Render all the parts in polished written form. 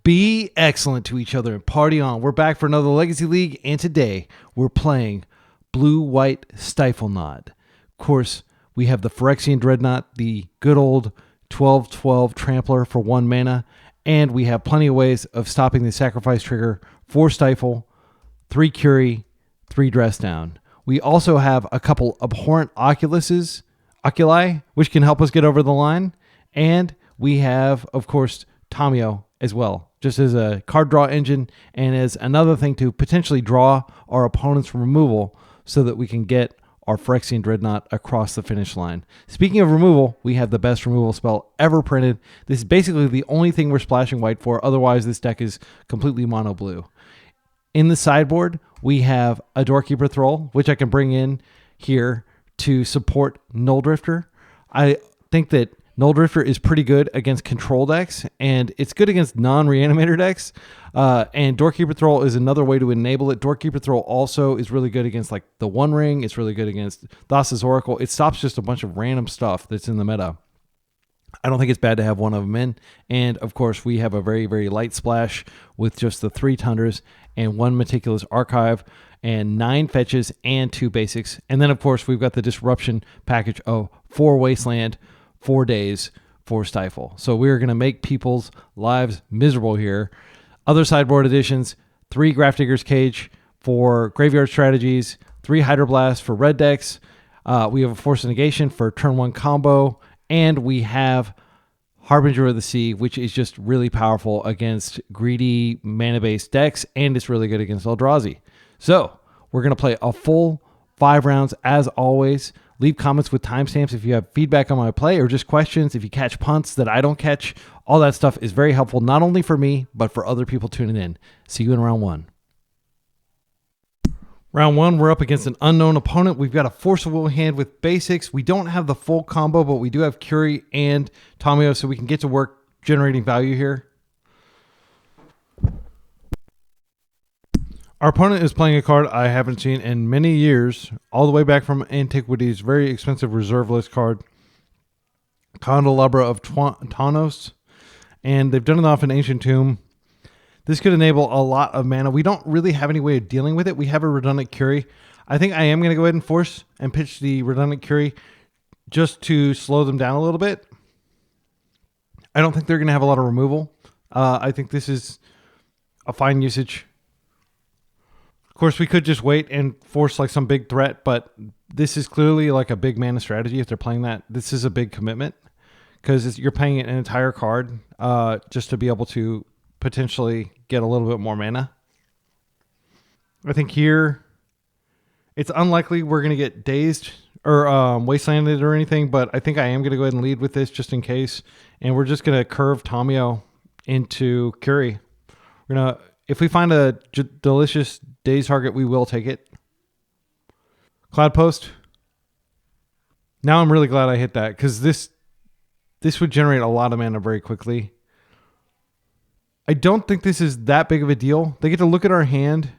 Be excellent to each other and party on. We're back for another Legacy League, and today we're playing Blue-White Stiflenought. Of course, we have the Phyrexian Dreadnought, the good old 12/12 Trampler for 1 mana, and we have plenty of ways of stopping the sacrifice trigger for Stifle, 3 Curie, 3 Dress Down. We also have a couple Abhorrent Oculi, which can help us get over the line, and we have, of course, Tamiyo as well, just as a card draw engine and as another thing to potentially draw our opponent's removal so that we can get our Phyrexian Dreadnought across the finish line. Speaking of removal, we have the best removal spell ever printed. This is basically the only thing we're splashing white for. Otherwise, this deck is completely mono blue. In the sideboard, we have a Doorkeeper Thrall, which I can bring in here to support Null Drifter. I think that Null Drifter is pretty good against control decks, and it's good against non-reanimator decks. And Doorkeeper Thrall is another way to enable it. Doorkeeper Thrall also is really good against like the One Ring. It's really good against Thassa's Oracle. It stops just a bunch of random stuff that's in the meta. I don't think it's bad to have one of them in. And of course, we have a very, very light splash with just the 3 Tundras and 1 Meticulous Archive and 9 fetches and 2 basics. And then, of course, we've got the Disruption package of 4 Wasteland, 4 days for Stifle. So we're going to make people's lives miserable here. Other sideboard additions, 3 Grafdigger's Cage for Graveyard Strategies, 3 Hydroblast for red decks. We have a Force of Negation for turn 1 combo, and we have Harbinger of the Sea, which is just really powerful against greedy mana-based decks, and it's really good against Eldrazi. So we're going to play a full 5 rounds as always. Leave comments with timestamps if you have feedback on my play or just questions. If you catch punts that I don't catch, all that stuff is very helpful, not only for me, but for other people tuning in. See you in round 1. Round 1, we're up against an unknown opponent. We've got a Force of Will hand with basics. We don't have the full combo, but we do have Curie and Tamiyo, so we can get to work generating value here. Our opponent is playing a card I haven't seen in many years, all the way back from Antiquity's very expensive reserve list card, Candelabra of Tawnos, and they've done it off an Ancient Tomb. This could enable a lot of mana. We don't really have any way of dealing with it. We have a redundant Curie. I think I am going to go ahead and force and pitch the redundant Curie just to slow them down a little bit. I don't think they're going to have a lot of removal. I think this is a fine usage. Of course, we could just wait and force like some big threat, but this is clearly like a big mana strategy. If they're playing that, this is a big commitment because you're paying an entire card just to be able to potentially get a little bit more mana. I think here it's unlikely we're going to get dazed or wastelanded or anything, but I think I am going to go ahead and lead with this just in case. And we're just going to curve Tamiyo into Curie. We're going to, if we find a delicious daze target, we will take it. Cloud Post. Now I'm really glad I hit that because this would generate a lot of mana very quickly. I don't think this is that big of a deal. They get to look at our hand.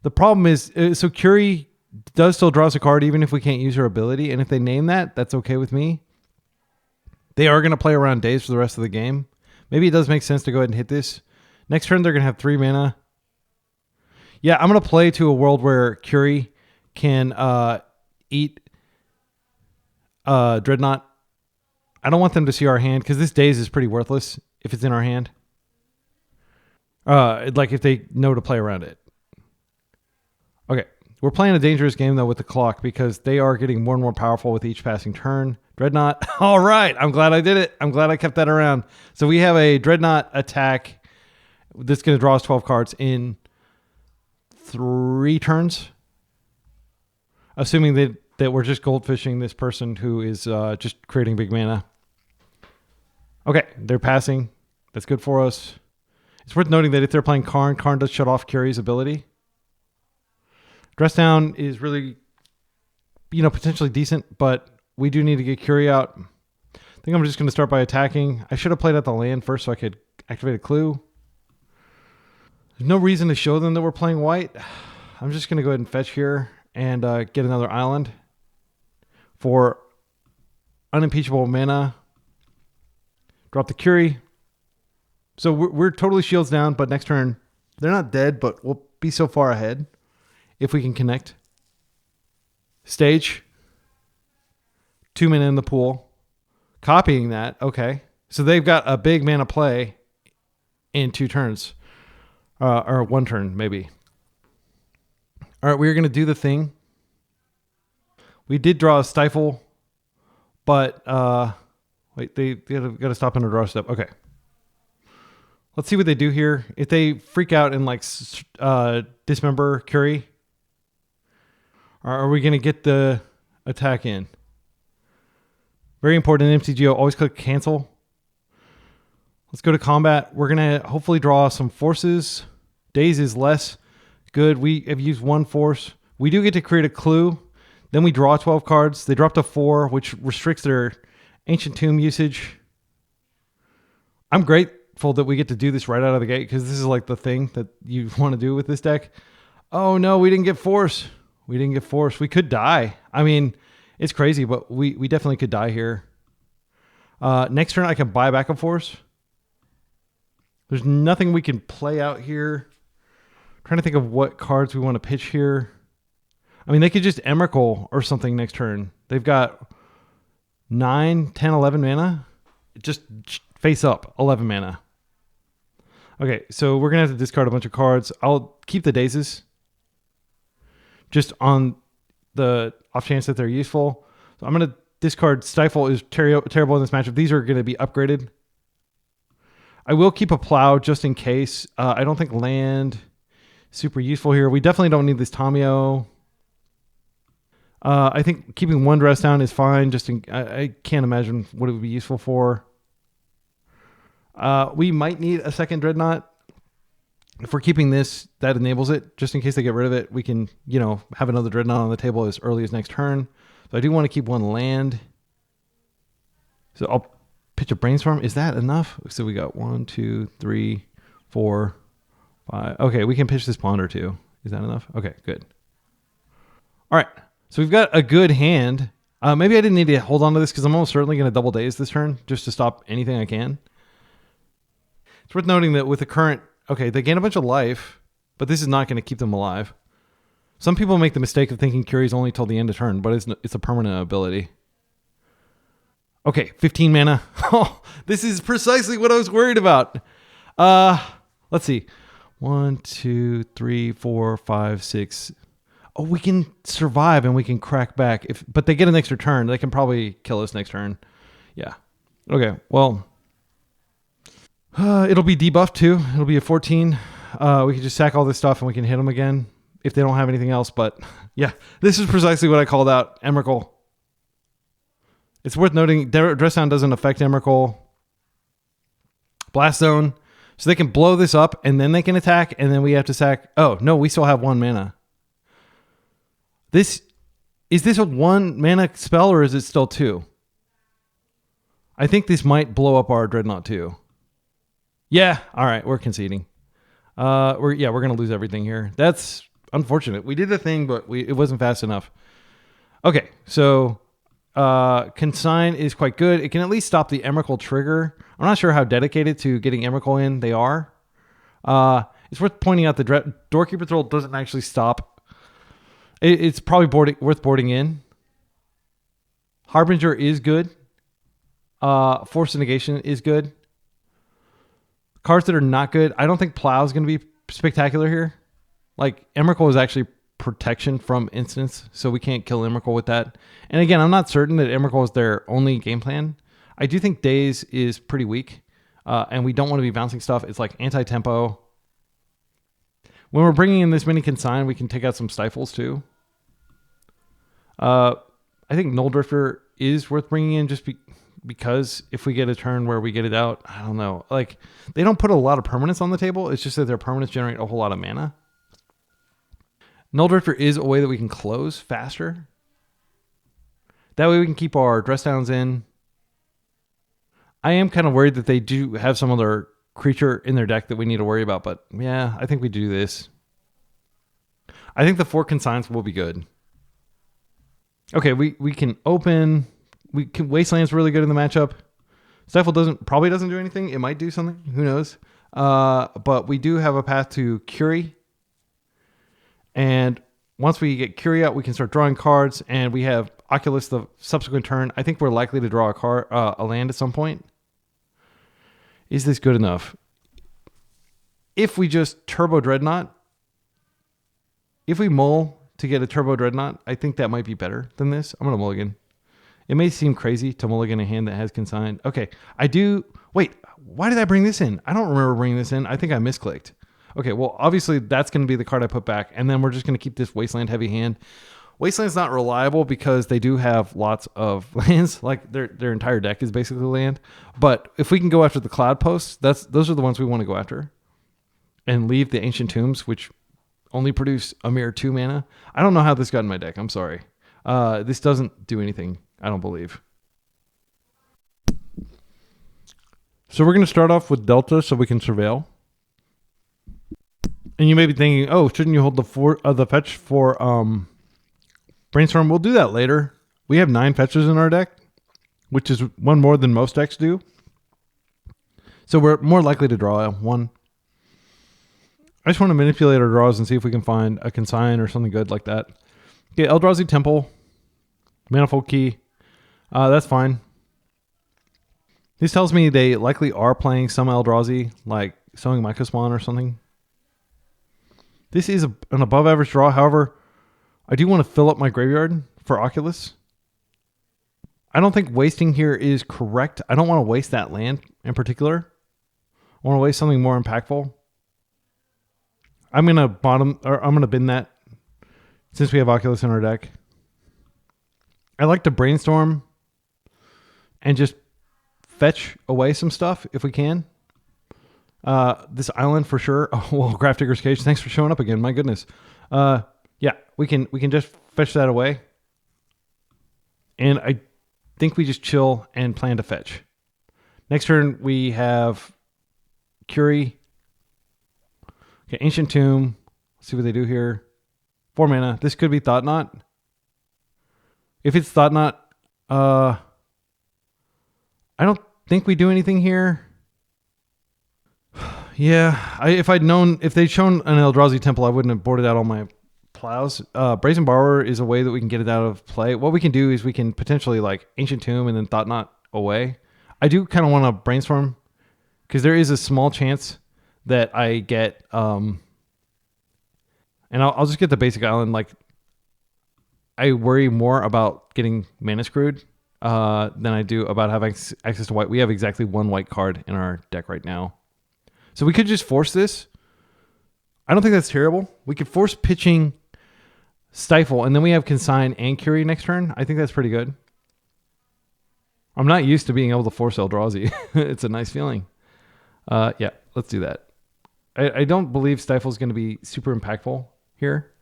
The problem is, so Curie does still draw us a card even if we can't use her ability. And if they name that, that's okay with me. They are going to play around daze for the rest of the game. Maybe it does make sense to go ahead and hit this. Next turn, they're going to have 3 mana. Yeah, I'm going to play to a world where Curie can eat Dreadnought. I don't want them to see our hand because this daze is pretty worthless if it's in our hand. Like if they know to play around it. Okay, we're playing a dangerous game though with the clock because they are getting more and more powerful with each passing turn. Dreadnought. All right, I'm glad I did it. I'm glad I kept that around. So we have a Dreadnought attack that's going to draw us 12 cards in 3 turns. Assuming that we're just goldfishing this person who is just creating big mana. Okay, they're passing. That's good for us. It's worth noting that if they're playing Karn, Karn does shut off Curie's ability. Dress Down is really, potentially decent, but we do need to get Curie out. I think I'm just going to start by attacking. I should have played out the land first so I could activate a clue. There's no reason to show them that we're playing white. I'm just going to go ahead and fetch here and get another island for unimpeachable mana. Drop the Curie. So we're totally shields down, but next turn, they're not dead, but we'll be so far ahead if we can connect. Stage. 2 mana in the pool. Copying that. Okay. So they've got a big mana play in 2 turns. Or 1 turn, maybe. All right, we're going to do the thing. We did draw a Stifle, but wait, they got to stop in a draw step. Okay. Let's see what they do here. If they freak out and like dismember Curie, are we going to get the attack in? Very important in MTGO. Always click cancel. Let's go to combat. We're going to hopefully draw some forces. Days is less good. We have used 1 force. We do get to create a clue. Then we draw 12 cards. They drop to 4, which restricts their Ancient Tomb usage. I'm grateful that we get to do this right out of the gate because this is like the thing that you want to do with this deck. Oh no, we didn't get force. We didn't get force. We could die. I mean, it's crazy, but we definitely could die here. Next turn, I can buy back a force. There's nothing we can play out here. I'm trying to think of what cards we want to pitch here. I mean, they could just Emrakul or something next turn. They've got 9, 10, 11 mana. Just face up, 11 mana. Okay, so we're going to have to discard a bunch of cards. I'll keep the dazes. Just on the off chance that they're useful. So I'm going to discard Stifle is terrible in this matchup. These are going to be upgraded. I will keep a plow just in case. I don't think land super useful here. We definitely don't need this Tamiyo. I think keeping 1 dress down is fine. I can't imagine what it would be useful for. We might need a second Dreadnought. If we're keeping this, that enables it. Just in case they get rid of it, we can, have another Dreadnought on the table as early as next turn. So I do want to keep 1 land. So I'll pitch a Brainstorm. Is that enough? So we got 1, 2, 3, 4, 5. Okay, we can pitch this Ponder too. Is that enough? Okay, good. All right. So we've got a good hand. Maybe I didn't need to hold on to this because I'm almost certainly going to double daze this turn just to stop anything I can. It's worth noting that with the current... Okay, they gain a bunch of life, but this is not going to keep them alive. Some people make the mistake of thinking Curie's only till the end of turn, but it's a permanent ability. Okay, 15 mana. Oh, this is precisely what I was worried about. Let's see. 1, 2, 3, 4, 5, 6. Oh, we can survive and we can crack back. But they get an extra turn. They can probably kill us next turn. Yeah. Okay, well... it'll be debuffed too. It'll be a 14. We can just sack all this stuff and we can hit them again if they don't have anything else. But yeah, this is precisely what I called out. Emrakul. It's worth noting, Dress Down doesn't affect Emrakul. Blast Zone. So they can blow this up and then they can attack and then we have to sack. Oh, no, we still have 1 mana. Is this a 1 mana spell or is it still 2? I think this might blow up our Dreadnought too. Yeah, all right, we're conceding. We're going to lose everything here. That's unfortunate. We did the thing, but it wasn't fast enough. Okay, so Consign is quite good. It can at least stop the Emrakul trigger. I'm not sure how dedicated to getting Emrakul in they are. It's worth pointing out the Doorkeeper Troll doesn't actually stop. It's probably worth boarding in. Harbinger is good. Force Negation is good. Cards that are not good. I don't think Plow is going to be spectacular here. Like, Emrakul is actually protection from instants, so we can't kill Emrakul with that. And again, I'm not certain that Emrakul is their only game plan. I do think Daze is pretty weak, and we don't want to be bouncing stuff. It's like anti-tempo. When we're bringing in this many Consign, we can take out some Stifles too. I think Null Drifter is worth bringing in just because if we get a turn where we get it out, I don't know. Like, they don't put a lot of permanents on the table. It's just that their permanents generate a whole lot of mana. Null Drifter is a way that we can close faster. That way we can keep our dress downs in. I am kind of worried that they do have some other creature in their deck that we need to worry about, but yeah, I think we do this. I think the 4 Consigns will be good. Okay, we can open... Wasteland's really good in the matchup. Stifle probably doesn't do anything. It might do something. Who knows? But we do have a path to Curie. And once we get Curie out, we can start drawing cards. And we have Oculus the subsequent turn. I think we're likely to draw a land at some point. Is this good enough? If we just Turbo Dreadnought, if we mull to get a Turbo Dreadnought, I think that might be better than this. I'm going to mulligan. It may seem crazy to mulligan a hand that has consigned. Okay, I do. Wait, why did I bring this in? I don't remember bringing this in. I think I misclicked. Okay, well, obviously that's going to be the card I put back, and then we're just going to keep this Wasteland heavy hand. Wasteland's not reliable because they do have lots of lands. Like their entire deck is basically land. But if we can go after the Cloud Posts, those are the ones we want to go after. And leave the Ancient Tombs, which only produce a mere 2 mana. I don't know how this got in my deck. I'm sorry. This doesn't do anything, I don't believe. So we're going to start off with Delta so we can surveil. And you may be thinking, oh, shouldn't you hold the fetch for Brainstorm? We'll do that later. We have 9 fetches in our deck, which is one more than most decks do. So we're more likely to draw one. I just want to manipulate our draws and see if we can find a consign or something good like that. Okay, Eldrazi Temple, Manifold Key. That's fine. This tells me they likely are playing some Eldrazi, like Sowing Mycospawn or something. This is an above average draw. However, I do want to fill up my graveyard for Oculus. I don't think wasting here is correct. I don't want to waste that land in particular. I want to waste something more impactful. I'm going to bin that since we have Oculus in our deck. I like to Brainstorm and just fetch away some stuff if we can. This island for sure. Oh, well, Grafdigger's Cage, thanks for showing up again. My goodness. Yeah, we can just fetch that away. And I think we just chill and plan to fetch. Next turn, we have Curie. Okay, Ancient Tomb. Let's see what they do here. 4 mana. This could be Thought-Knot. If it's Thought-Knot, I don't think we do anything here. Yeah, if they'd shown an Eldrazi Temple, I wouldn't have boarded out all my plows. Brazen Borrower is a way that we can get it out of play. What we can do is we can potentially like Ancient Tomb and then Thought-Knot away. I do kind of want to Brainstorm because there is a small chance that I get, and I'll just get the basic island. Like, I worry more about getting mana screwed than I do about having access to white. We have exactly 1 white card in our deck right now. So we could just force this. I don't think that's terrible. We could force pitching Stifle, and then we have Consign and Curie next turn. I think that's pretty good. I'm not used to being able to force Eldrazi. It's a nice feeling. Yeah, let's do that. I don't believe Stifle is going to be super impactful here.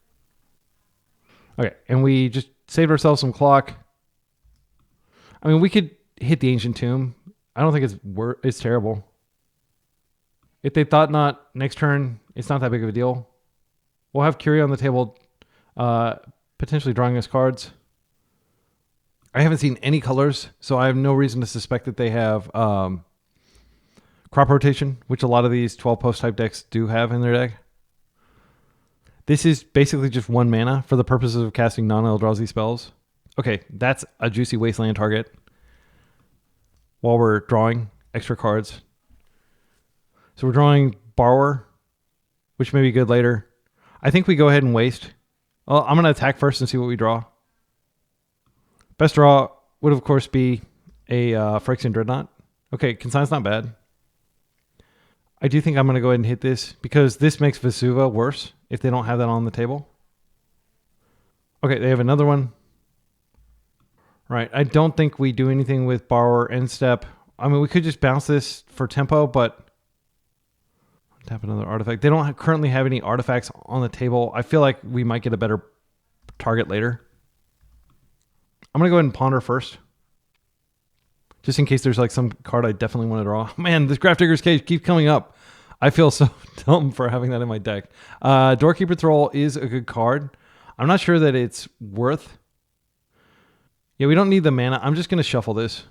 Okay, and we just saved ourselves some clock. I mean, we could hit the Ancient Tomb. I don't think it's terrible. If they Thought-Knot next turn, it's not that big of a deal. We'll have Curie on the table, potentially drawing us cards. I haven't seen any colors, so I have no reason to suspect that they have crop rotation, which a lot of these 12-post type decks do have in their deck. This is basically just 1 mana for the purposes of casting non-Eldrazi spells. Okay, that's a juicy Wasteland target while we're drawing extra cards. So we're drawing Borrower, which may be good later. I think we go ahead and waste. Well, I'm going to attack first and see what we draw. Best draw would, of course, be a Phyrexian Dreadnought. Okay, Consign's not bad. I do think I'm going to go ahead and hit this because this makes Vesuva worse if they don't have that on the table. Okay, they have another one. Right, I don't think we do anything with Borrower end step. I mean, we could just bounce this for tempo, but tap another artifact. They don't currently have any artifacts on the table. I feel like we might get a better target later. I'm going to go ahead and ponder first. Just in case there's like some card I definitely want to draw. Man, this Grafdigger's Cage keeps coming up. I feel so dumb for having that in my deck. Doorkeeper Thrall is a good card. I'm not sure that it's worth. Yeah, we don't need the mana. I'm just going to shuffle this.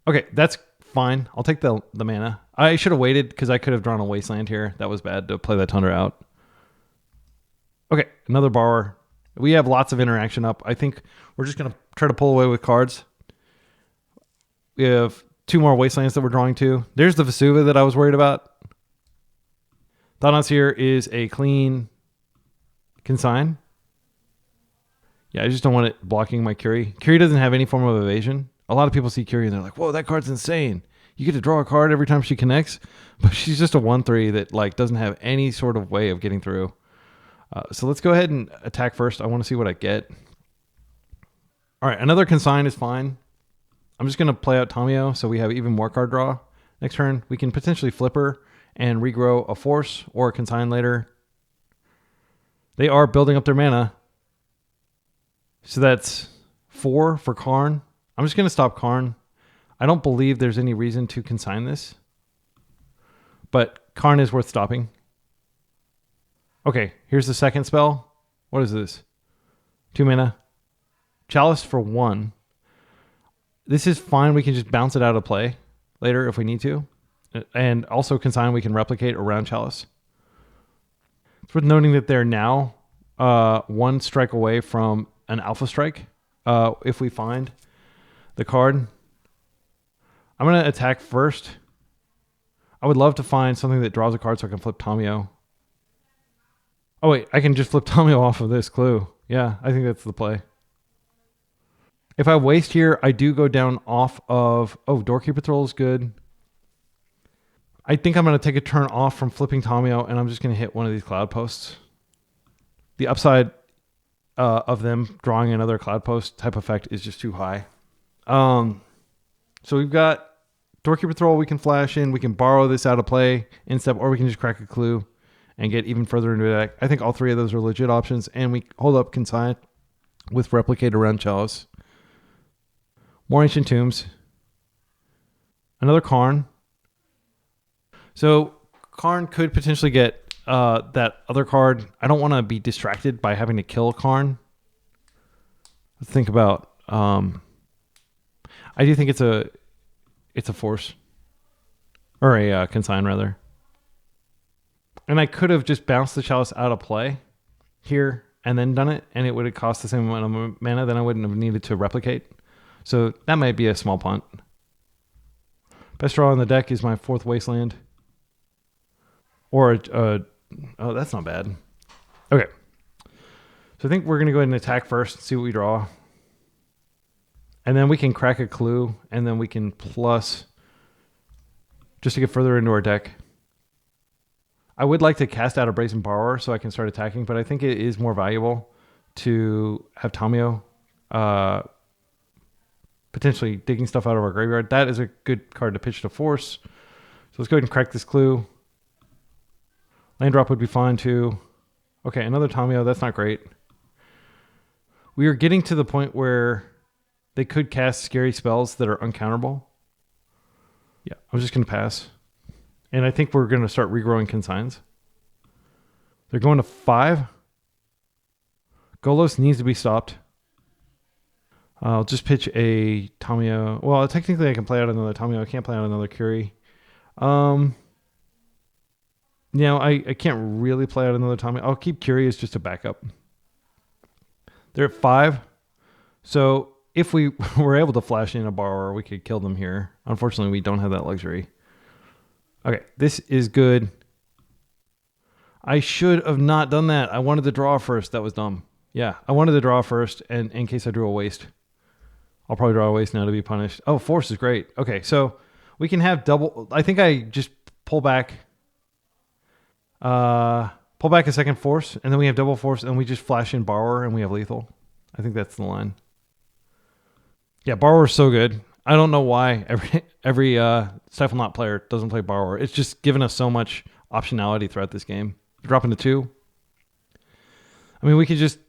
Okay, that's fine. I'll take the mana. I should have waited because I could have drawn a Wasteland here. That was bad to play that Tundra out. Okay, another Borrower. We have lots of interaction up. I think we're just going to try to pull away with cards. We have 2 more Wastelands that we're drawing to. There's the Vesuva that I was worried about. Thoughts here is a clean consign. Yeah, I just don't want it blocking my Curie. Curie doesn't have any form of evasion. A lot of people see Curie and they're like, whoa, that card's insane. You get to draw a card every time she connects. But she's just a 1/3 that like doesn't have any sort of way of getting through. So let's go ahead and attack first. I want to see what I get. All right, another consign is fine. I'm just going to play out Tamiyo so we have even more card draw. Next turn, we can potentially flip her and regrow a Force or a consign later. They are building up their mana. So that's 4 for Karn. I'm just going to stop Karn. I don't believe there's any reason to consign this. But Karn is worth stopping. Okay, here's the second spell. What is this? 2 mana. Chalice for 1. This is fine. We can just bounce it out of play later if we need to. And also consign we can replicate around Chalice. It's worth noting that they're now 1 strike away from an Alpha Strike if we find the card. I'm going to attack first. I would love to find something that draws a card so I can flip Tamiyo. Oh, wait. I can just flip Tamiyo off of this clue. Yeah, I think that's the play. If I waste here, I do go down off of... Oh, Doorkeeper Patrol is good. I think I'm going to take a turn off from flipping Tamiyo, and I'm just going to hit one of these Cloud Posts. The upside of them drawing another Cloud Post type effect is just too high. So we've got Doorkeeper Patrol we can flash in. We can borrow this out of play in step, or we can just crack a clue and get even further into the deck. I think all 3 of those are legit options, and we hold up Consign with Replicate around Chalice. More Ancient Tombs. Another Karn. So Karn could potentially get that other card. I don't want to be distracted by having to kill Karn. Let's think about... I do think it's a Force. Or a Consign, rather. And I could have just bounced the Chalice out of play here and then done it, and it would have cost the same amount of mana, then I wouldn't have needed to replicate. So that might be a small punt. Best draw on the deck is my 4th Wasteland. Or, oh, that's not bad. Okay. So I think we're going to go ahead and attack first and see what we draw. And then we can crack a clue, and then we can plus just to get further into our deck. I would like to cast out a Brazen Borrower so I can start attacking, but I think it is more valuable to have Tamiyo potentially digging stuff out of our graveyard. That is a good card to pitch to Force. So let's go ahead and crack this clue. Land drop would be fine too. Okay, another Tamiyo. That's not great. We are getting to the point where they could cast scary spells that are uncounterable. Yeah, I'm just going to pass. And I think we're going to start regrowing consigns. They're going to 5. Golos needs to be stopped. I'll just pitch a Tamiyo. Well, technically I can play out another Tamiyo. I can't play out another Curie. I can't really play out another Tamiyo. I'll keep Curie as just a backup. They're at 5. So if we were able to flash in a Borrower, we could kill them here. Unfortunately, we don't have that luxury. Okay, this is good. I should have not done that. I wanted to draw first. That was dumb. Yeah, I wanted to draw first, and in case I drew a waste. I'll probably draw a waste now to be punished. Oh, Force is great. Okay, so we can have double... I think I just pull back a second Force, and then we have double Force, and we just flash in Borrower, and we have lethal. I think that's the line. Yeah, Borrower is so good. I don't know why every Stiflenought player doesn't play Borrower. It's just given us so much optionality throughout this game. Drop into 2. I mean, we could just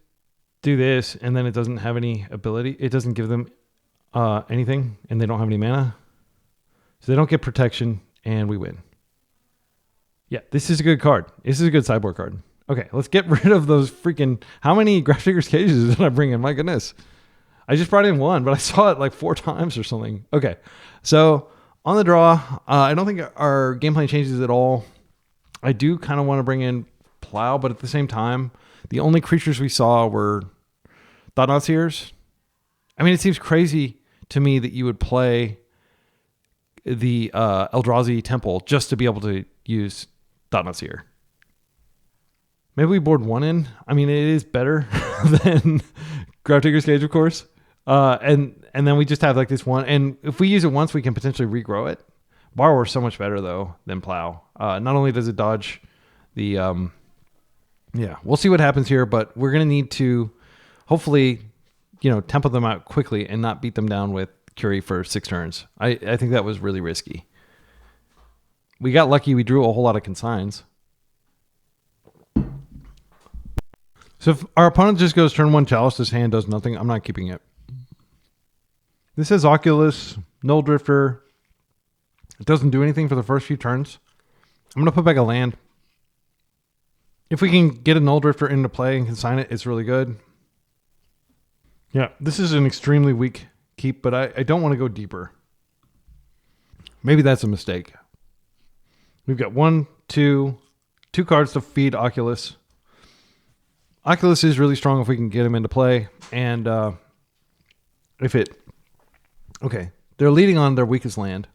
do this, and then it doesn't have any ability. It doesn't give them anything, and they don't have any mana. So they don't get protection, and we win. Yeah, this is a good card. This is a good sideboard card. Okay, let's get rid of those freaking... How many Graph Digger's Cages did I bring in? My goodness. I just brought in one, but I saw it like 4 times or something. Okay. So on the draw, I don't think our game plan changes at all. I do kind of want to bring in Plow, but at the same time, the only creatures we saw were Thought-Knot Seers. I mean, it seems crazy to me that you would play the Eldrazi Temple just to be able to use Thought-Knot Seer. Maybe we board 1 in. I mean, it is better than Gravedigger's Cage, of course. And then we just have like this one. And if we use it once, we can potentially regrow it. Borrower is so much better, though, than Plow. Not only does it dodge the... yeah, we'll see what happens here, but we're going to need to hopefully, tempo them out quickly and not beat them down with Curie for 6 turns. I think that was really risky. We got lucky. We drew a whole lot of consigns. So if our opponent just goes turn 1 Chalice, this hand does nothing. I'm not keeping it. This is Oculus, Null Drifter. It doesn't do anything for the first few turns. I'm going to put back a land. If we can get a Null Drifter into play and consign it, it's really good. Yeah, this is an extremely weak keep, but I don't want to go deeper. Maybe that's a mistake. We've got 2 cards to feed Oculus. Oculus is really strong if we can get him into play. And okay, they're leading on their weakest land.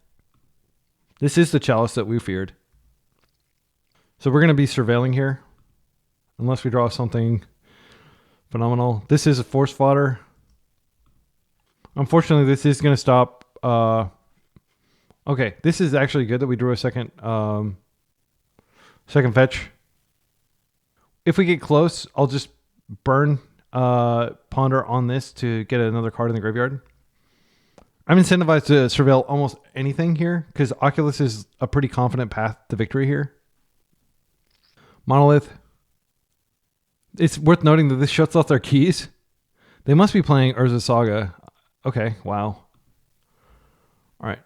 This is the Chalice that we feared. So we're going to be surveilling here. Unless we draw something phenomenal. This is a Force Fodder. Unfortunately, this is going to stop. Okay, this is actually good that we drew a second fetch. If we get close, I'll just burn Ponder on this to get another card in the graveyard. I'm incentivized to surveil almost anything here because Oculus is a pretty confident path to victory here. Monolith. It's worth noting that this shuts off their keys. They must be playing Urza Saga. Okay, wow. All right.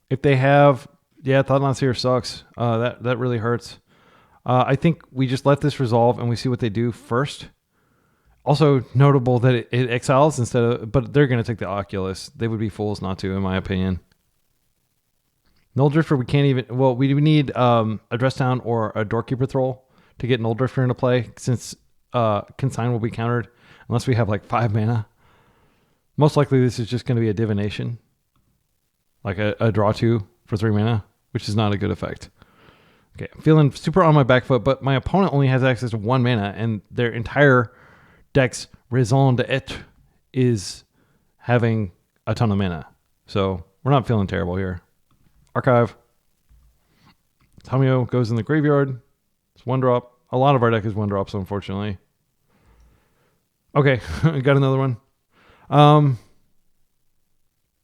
If they have... Yeah, Thought-Knot Seer sucks. That really hurts. I think we just let this resolve and we see what they do first. Also notable that it exiles instead of... But they're going to take the Oculus. They would be fools not to, in my opinion. Null Drifter, we can't even... Well, we need a Dress Down or a Doorkeeper Thrall to get Null Drifter into play, since Consign will be countered unless we have like 5 mana. Most likely this is just going to be a Divination. Like a draw 2 for 3 mana, which is not a good effect. Okay, I'm feeling super on my back foot, but my opponent only has access to 1 mana, and their entire deck's raison d'etre is having a ton of mana. So we're not feeling terrible here. Archive. Tamio goes in the graveyard. It's 1-drop. A lot of our deck is 1-drops, unfortunately. Okay, got another one.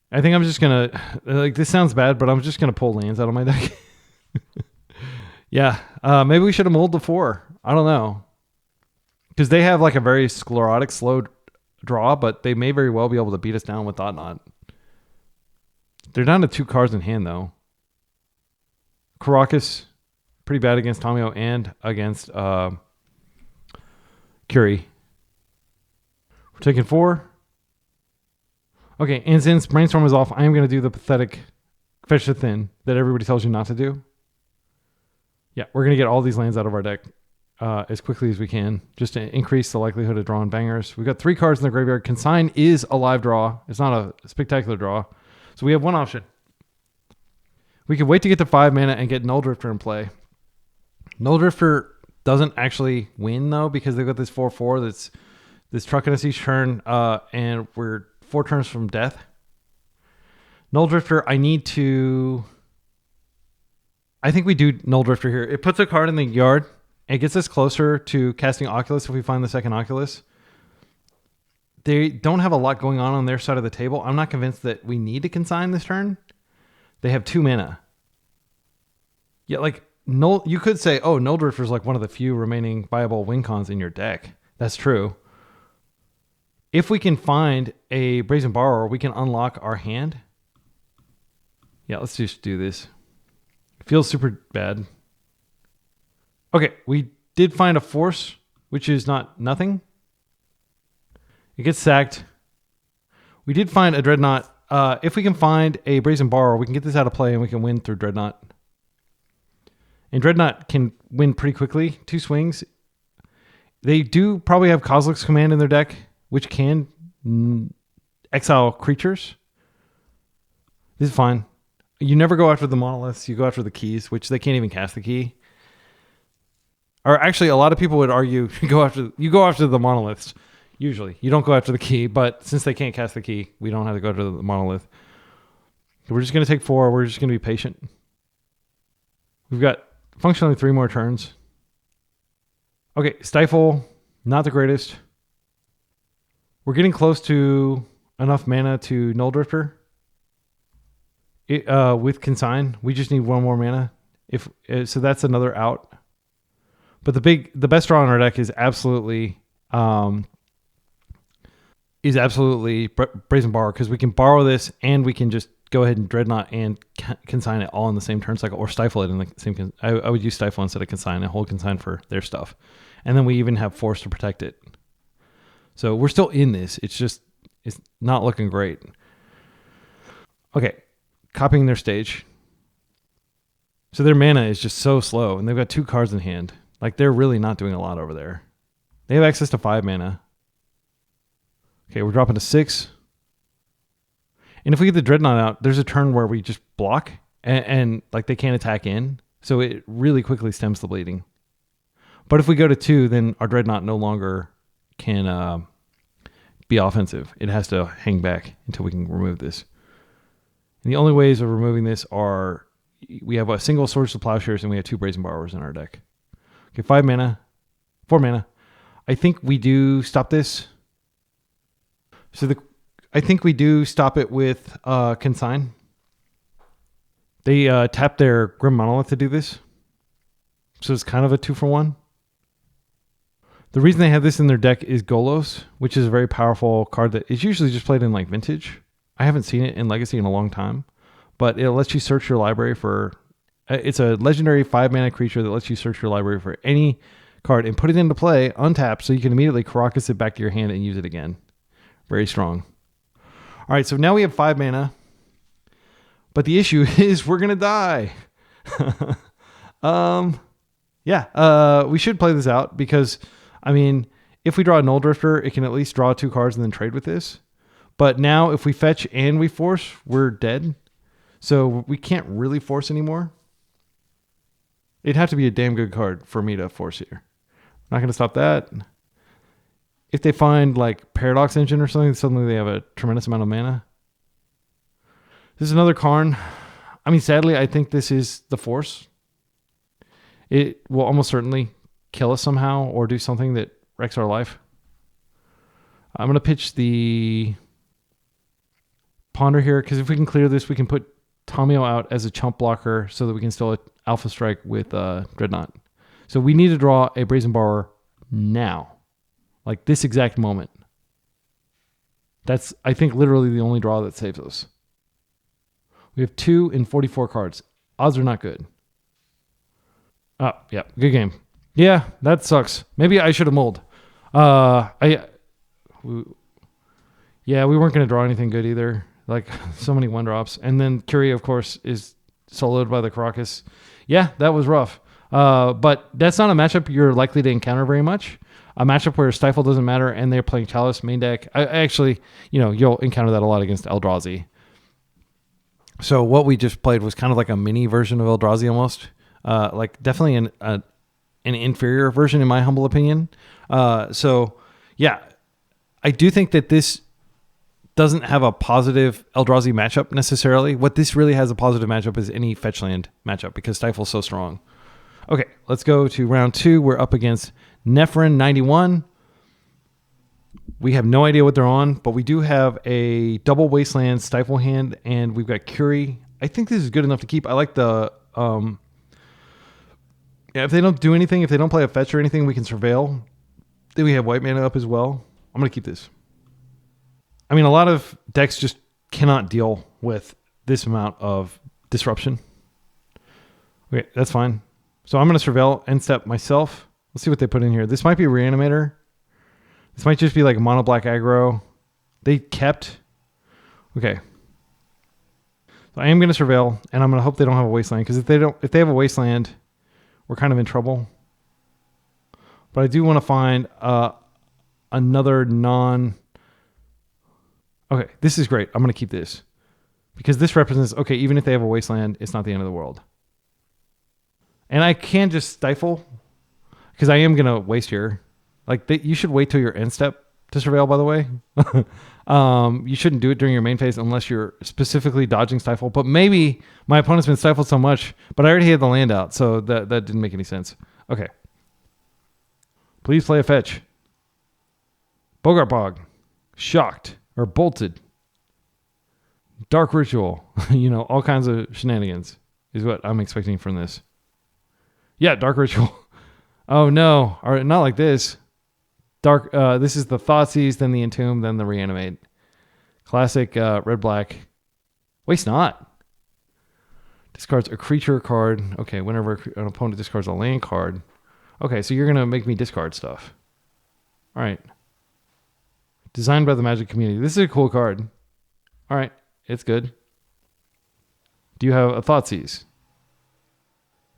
I think I'm just going to... Like, this sounds bad, but I'm just going to pull lands out of my deck. Yeah, maybe we should have mulled the 4. I don't know. Because they have like a very sclerotic, slow draw, but they may very well be able to beat us down with Thought-Knot. They're down to 2 cards in hand, though. Karakas, pretty bad against Tamio and against Curie. We're taking 4. Okay, and since Brainstorm is off, I am going to do the pathetic fetch to thin that everybody tells you not to do. Yeah, we're going to get all these lands out of our deck as quickly as we can, just to increase the likelihood of drawing bangers. We've got 3 cards in the graveyard. Consign is a live draw. It's not a spectacular draw. So we have one option. We could wait to get to 5 mana and get Null Drifter in play. Null Drifter doesn't actually win, though, because they've got this 4/4 that's trucking us each turn, and we're 4 turns from death. Null Drifter, I think we do Null Drifter here. It puts a card in the yard. It gets us closer to casting Oculus if we find the second Oculus. They don't have a lot going on their side of the table. I'm not convinced that we need to consign this turn. They have 2 mana. Yeah, like, Null, you could say, oh, Null Drifter is like one of the few remaining viable win cons in your deck. That's true. If we can find a Brazen Borrower, we can unlock our hand. Yeah, let's just do this. It feels super bad. Okay, we did find a Force, which is not nothing. It gets sacked. We did find a Dreadnought. If we can find a Brazen Borrower, we can get this out of play and we can win through Dreadnought. And Dreadnought can win pretty quickly. 2 swings. They do probably have Kozilek's Command in their deck, which can exile creatures. This is fine. You never go after the monoliths. You go after the keys, which they can't even cast the key. Or actually, a lot of people would argue you go after the monoliths. Usually, you don't go after the key, but since they can't cast the key, we don't have to go to the monolith. So we're just going to take 4. We're just going to be patient. We've got functionally 3 more turns. Okay, Stifle, not the greatest. We're getting close to enough mana to Null Drifter. With Consign, we just need 1 more mana. So that's another out. But the best draw in our deck is absolutely Brazen Borrower, because we can borrow this and we can just go ahead and Dreadnought and Consign it all in the same turn cycle, or Stifle it in the same. I would use Stifle instead of Consign and hold Consign for their stuff, and then we even have Force to protect it. So we're still in this. It's not looking great. Okay, copying their stage. So their mana is just so slow, and they've got 2 cards in hand. Like, they're really not doing a lot over there. They have access to 5 mana. Okay, we're dropping to 6. And if we get the Dreadnought out, there's a turn where we just block and like they can't attack in. So it really quickly stems the bleeding. But if we go to 2, then our Dreadnought no longer can be offensive. It has to hang back until we can remove this. And the only ways of removing this are we have a single Swords to Plowshares and we have 2 Brazen Borrowers in our deck. Okay, 5 mana, 4 mana. I think we do stop this. So I think we do stop it with Consign. They tap their Grim Monolith to do this. So it's kind of a 2-for-1. The reason they have this in their deck is Golos, which is a very powerful card that is usually just played in like Vintage. I haven't seen it in Legacy in a long time. But it lets you search your library for... It's a legendary 5-mana creature that lets you search your library for any card and put it into play, untap, so you can immediately Karakas it back to your hand and use it again. Very strong. All right, so now we have 5 mana. But the issue is we're going to die. We should play this out because, I mean, if we draw a Null Drifter, it can at least draw 2 cards and then trade with this. But now if we fetch and we force, we're dead. So we can't really force anymore. It'd have to be a damn good card for me to force here. I'm not going to stop that. If they find like Paradox Engine or something, suddenly they have a tremendous amount of mana. This is another Karn. I mean, sadly, I think this is the Force. It will almost certainly kill us somehow or do something that wrecks our life. I'm going to pitch the Ponder here, because if we can clear this, we can put Tomio out as a chump blocker so that we can still Alpha Strike with Dreadnought. So we need to draw a Brazen Borrower now. Like this exact moment. That's, I think, literally the only draw that saves us. We have 2 in 44 cards. Odds are not good. Oh, yeah. Good game. Yeah, that sucks. Maybe I should have mulled. We weren't going to draw anything good either. Like, so many 1-drops. And then Curie, of course, is soloed by the Karakas. Yeah, that was rough. But that's not a matchup you're likely to encounter very much. A matchup where Stifle doesn't matter and they're playing Chalice main deck. I actually, you'll encounter that a lot against Eldrazi. So what we just played was kind of like a mini version of Eldrazi almost. Like definitely an inferior version in my humble opinion. So yeah, I do think that this doesn't have a positive Eldrazi matchup necessarily. What this really has a positive matchup is any fetchland matchup because Stifle's so strong. Okay, let's go to round 2. We're up against Nephren 91. We have no idea what they're on, but we do have a double Wasteland Stifle hand, and we've got Curie. I think this is good enough to keep. I like the... if they don't do anything, if they don't play a fetch or anything, we can Surveil. Then we have white mana up as well. I'm going to keep this. I mean, a lot of decks just cannot deal with this amount of disruption. Okay, that's fine. So I'm going to Surveil end step myself. Let's see what they put in here. This might be a Reanimator. This might just be like a mono black aggro. They kept. Okay. So I am going to surveil, and I'm going to hope they don't have a wasteland, because if they have a wasteland, we're kind of in trouble. But I do want to find another non. Okay, this is great. I'm going to keep this because this represents, okay, even if they have a wasteland, it's not the end of the world. And I can just stifle because I am going to waste here. Like you should wait till your end step to surveil, by the way. You shouldn't do it during your main phase unless you're specifically dodging stifle. But maybe my opponent's been stifled so much, but I already had the land out, so that didn't make any sense. Okay. Please play a fetch. Bogart Bog. Shocked. Or bolted. Dark Ritual. You know, all kinds of shenanigans is what I'm expecting from this. Yeah, Dark Ritual. Oh no. All right, not like this. Dark. This is the Thoughtseize, then the Entomb, then the Reanimate. Classic red-black. Wastenot. Discards a creature card. Okay, whenever an opponent discards a land card. Okay, so you're going to make me discard stuff. All right. Designed by the Magic community. This is a cool card. All right, it's good. Do you have a Thoughtseize?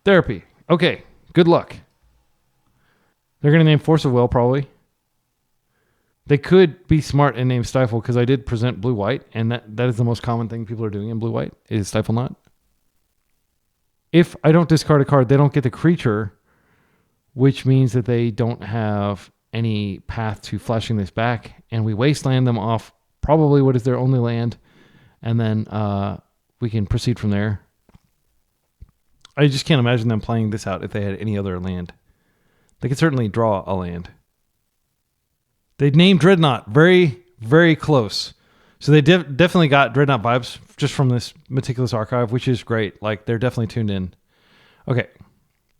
Therapy. Okay, good luck. They're going to name Force of Will, probably. They could be smart and name Stifle, because I did present blue-white, and that is the most common thing people are doing in blue-white, is Stiflenought. If I don't discard a card, they don't get the creature, which means that they don't have any path to flashing this back, and we wasteland them off probably what is their only land, and then we can proceed from there. I just can't imagine them playing this out if they had any other land. They could certainly draw a land. They named Dreadnought very, very close. So they definitely got Dreadnought vibes just from this meticulous archive, which is great. Like, they're definitely tuned in. Okay.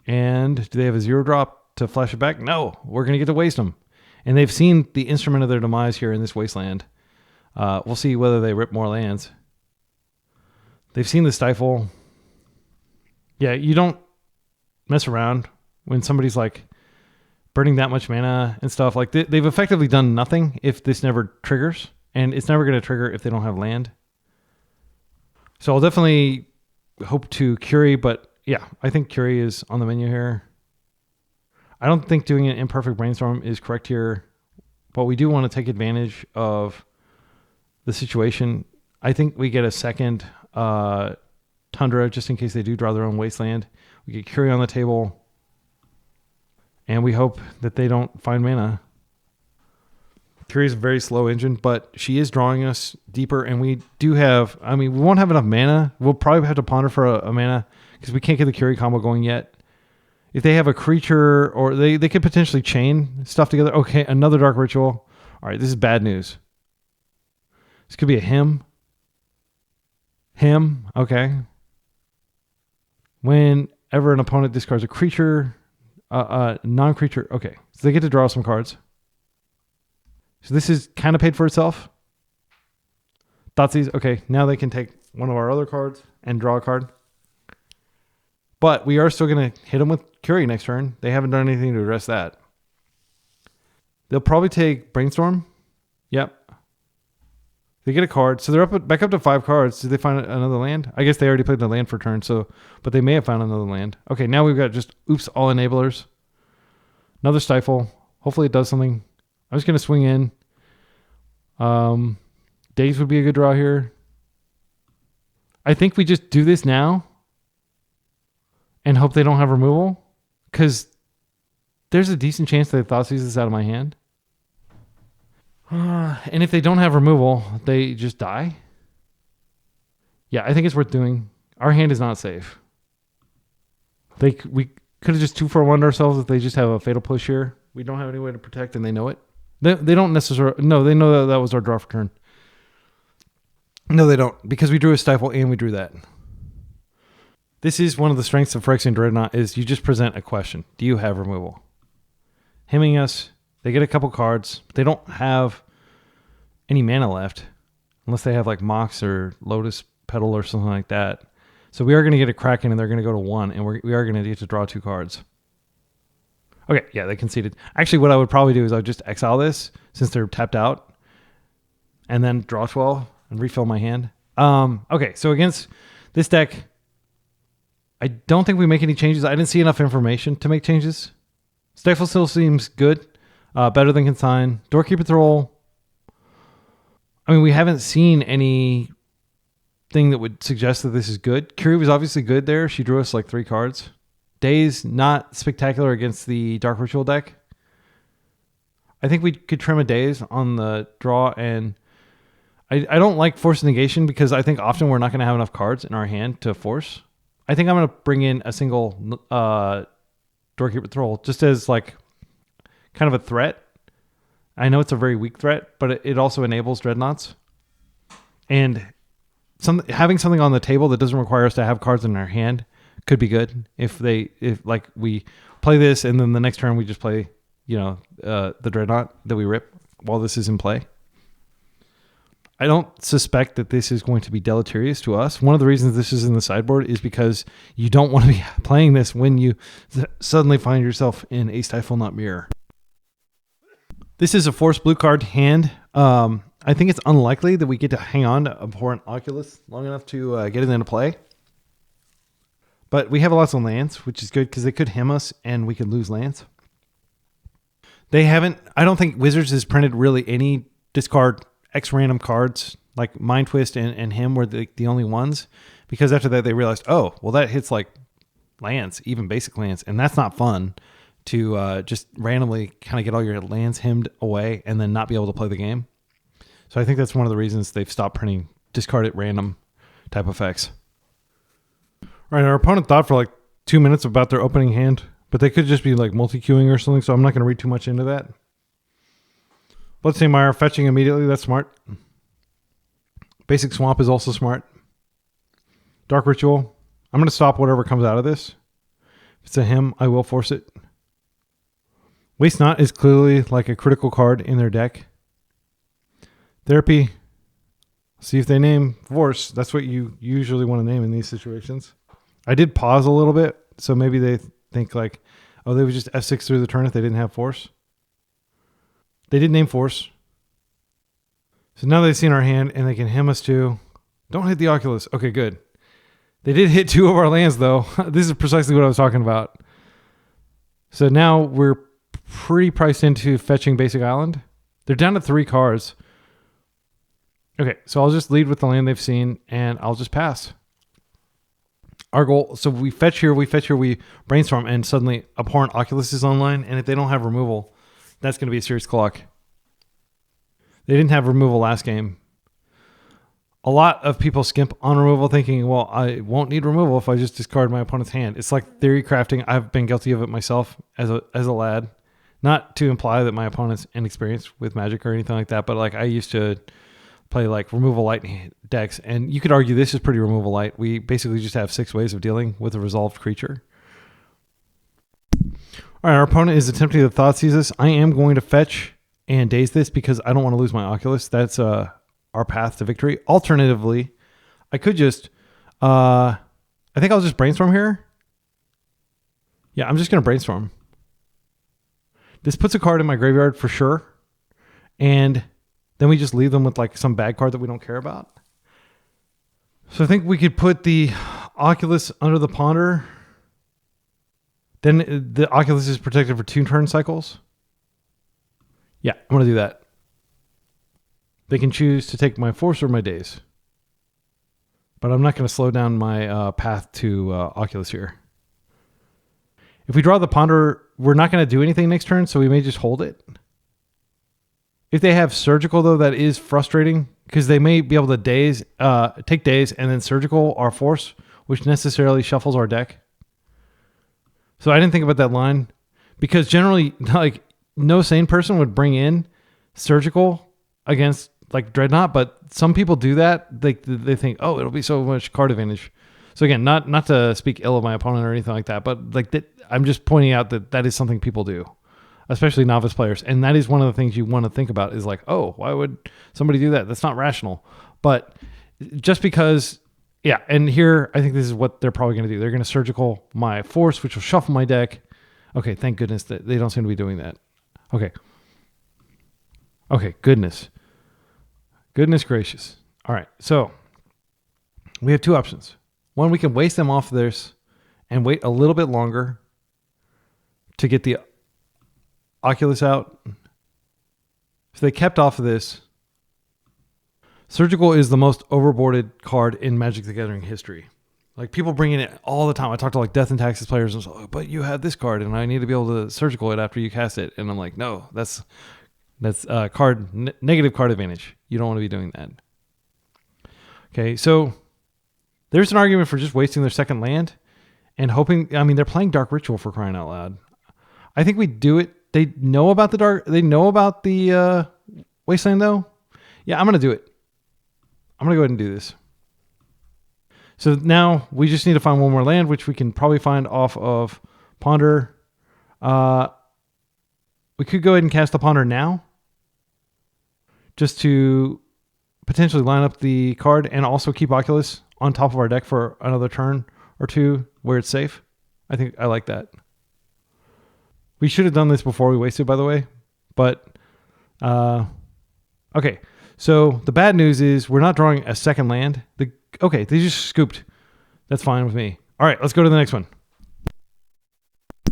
And do they have a 0-drop to flash it back? No. We're going to get to waste them. And they've seen the instrument of their demise here in this wasteland. We'll see whether they rip more lands. They've seen the Stifle. Yeah, you don't mess around when somebody's like burning that much mana and stuff. Like they've effectively done nothing if this never triggers, and it's never going to trigger if they don't have land. So I'll definitely hope to Curie, but yeah, I think Curie is on the menu here. I don't think doing an imperfect brainstorm is correct here, but we do want to take advantage of the situation. I think we get a second Tundra just in case they do draw their own wasteland. We get Curie on the table. And we hope that they don't find mana. Curie's a very slow engine, but she is drawing us deeper. And we do have, I mean, we won't have enough mana. We'll probably have to ponder for a mana because we can't get the Curie combo going yet. If they have a creature, or they could potentially chain stuff together. Okay, another Dark Ritual. All right, this is bad news. This could be a hymn. Hymn, okay. Whenever an opponent discards a creature, non-creature. Okay, so they get to draw some cards. So this is kind of paid for itself. Thoughtseize. Okay, now they can take one of our other cards and draw a card. But we are still going to hit them with Curie next turn. They haven't done anything to address that. They'll probably take Brainstorm. Yep. They get a card. So they're back up to 5 cards. Did they find another land? I guess they already played the land for turn, but they may have found another land. Okay, now we've got just, oops, all enablers. Another Stifle. Hopefully it does something. I'm just going to swing in. Daze would be a good draw here. I think we just do this now and hope they don't have removal, because there's a decent chance that Thoughtseize this out of my hand. And if they don't have removal, they just die. Yeah, I think it's worth doing. Our hand is not safe. We could have just 2-for-1'd ourselves if they just have a Fatal Push here. We don't have any way to protect, and they know it. They don't necessarily... No, they know that was our draw for turn. No, they don't, because we drew a Stifle and we drew that. This is one of the strengths of Phyrexian Dreadnought, is you just present a question. Do you have removal? Hemming us... They get a couple cards. They don't have any mana left unless they have like Mox or Lotus Petal or something like that. So we are going to get a Kraken, and they're going to go to 1, and we are going to get to draw 2 cards. Okay, yeah, they conceded. Actually, what I would probably do is I would just exile this since they're tapped out, and then draw 12 and refill my hand. Okay, so against this deck, I don't think we make any changes. I didn't see enough information to make changes. Stifle still seems good, better than Consign. Doorkeeper Troll. I mean, we haven't seen anything that would suggest that this is good. Curie was obviously good there. She drew us like 3 cards. Days, not spectacular against the Dark Ritual deck. I think we could trim a Days on the draw, and I don't like Force Negation because I think often we're not going to have enough cards in our hand to force. I think I'm going to bring in a single Doorkeeper Troll just as like kind of a threat. I know it's a very weak threat, but it also enables Dreadnoughts. And having something on the table that doesn't require us to have cards in our hand could be good if like we play this and then the next turn we just play, the Dreadnought that we rip while this is in play. I don't suspect that this is going to be deleterious to us. One of the reasons this is in the sideboard is because you don't want to be playing this when you suddenly find yourself in a Stiflenought mirror. This is a forced blue card hand. I think it's unlikely that we get to hang on to Abhorrent Oculus long enough to get it into play. But we have lots of lands, which is good because they could hem us and we could lose lands. They haven't, I don't think Wizards has printed really any discard X random cards like Mind Twist and Him were the only ones, because after that they realized, oh, well that hits like lands, even basic lands, and that's not fun to just randomly kind of get all your lands hemmed away and then not be able to play the game. So I think that's one of the reasons they've stopped printing discard at random type effects. All right, our opponent thought for like 2 minutes about their opening hand, but they could just be like multi-queuing or something, so I'm not going to read too much into that. Bloodstained Mire, fetching immediately, that's smart. Basic Swamp is also smart. Dark Ritual, I'm going to stop whatever comes out of this. If it's a him, I will force it. Wastenot is clearly like a critical card in their deck. Therapy, see if they name Force. That's what you usually want to name in these situations. I did pause a little bit, so maybe they think like, oh, they would just F6 through the turn if they didn't have Force. They did name Force. So now they've seen our hand and they can hem us too. Don't hit the Oculus. Okay, good. They did hit 2 of our lands though. This is precisely what I was talking about. So now we're pretty priced into fetching Basic Island. They're down to 3 cards. Okay, so I'll just lead with the land they've seen and I'll just pass. Our goal, so we fetch here, we brainstorm, and suddenly Abhorrent Oculus is online, and if they don't have removal, that's going to be a serious clock. They didn't have removal last game. A lot of people skimp on removal thinking, well, I won't need removal if I just discard my opponent's hand. It's like theory crafting. I've been guilty of it myself as a lad. Not to imply that my opponent's inexperienced with Magic or anything like that, but like I used to play like removal light decks, and you could argue this is pretty removal light. We basically just have 6 ways of dealing with a resolved creature. All right, our opponent is attempting to Thoughtseize us. I am going to fetch and daze this because I don't want to lose my Oculus. That's our path to victory. Alternatively, I could just, I think I'll just brainstorm here. Yeah, I'm just going to brainstorm. This puts a card in my graveyard for sure, and then we just leave them with like some bad card that we don't care about. So I think we could put the Oculus under the Ponder. Then the Oculus is protected for 2 turn cycles. Yeah, I'm going to do that. They can choose to take my Force or my Daze. But I'm not going to slow down my path to Oculus here. If we draw the Ponder, we're not going to do anything next turn, so we may just hold it. If they have Surgical, though, that is frustrating because they may be able to take Daze and then Surgical or Force, which necessarily shuffles our deck. So I didn't think about that line because generally, like, no sane person would bring in Surgical against like Dreadnought, but some people do that. They think, oh, it'll be so much card advantage. So again, not to speak ill of my opponent or anything like that, but like that, I'm just pointing out that is something people do, especially novice players. And that is one of the things you want to think about is like, oh, why would somebody do that? That's not rational. But just because, yeah, and here I think this is what they're probably going to do. They're going to Surgical my Force, which will shuffle my deck. Okay, thank goodness that they don't seem to be doing that. Okay. Okay, goodness. Goodness gracious. All right, so we have two options. One, we can waste them off this and wait a little bit longer to get the Oculus out. If they kept off of this, Surgical is the most overboarded card in Magic the Gathering history. Like, people bring in it all the time. I talk to like Death and Taxes players and like, but you have this card and I need to be able to Surgical it after you cast it. And I'm like, no, that's negative card advantage. You don't want to be doing that. Okay, so there's an argument for just wasting their second land and hoping. I mean, they're playing Dark Ritual, for crying out loud. I think we do it. They know about the Wasteland though. Yeah, I'm gonna do it. I'm gonna go ahead and do this. So now we just need to find one more land, which we can probably find off of Ponder. We could go ahead and cast the Ponder now, just to potentially line up the card and also keep Oculus on top of our deck for another turn or two where it's safe. I think I like that. We should have done this before we wasted, by the way. But, okay. So the bad news is we're not drawing a second land. Okay, they just scooped. That's fine with me. All right, let's go to the next one.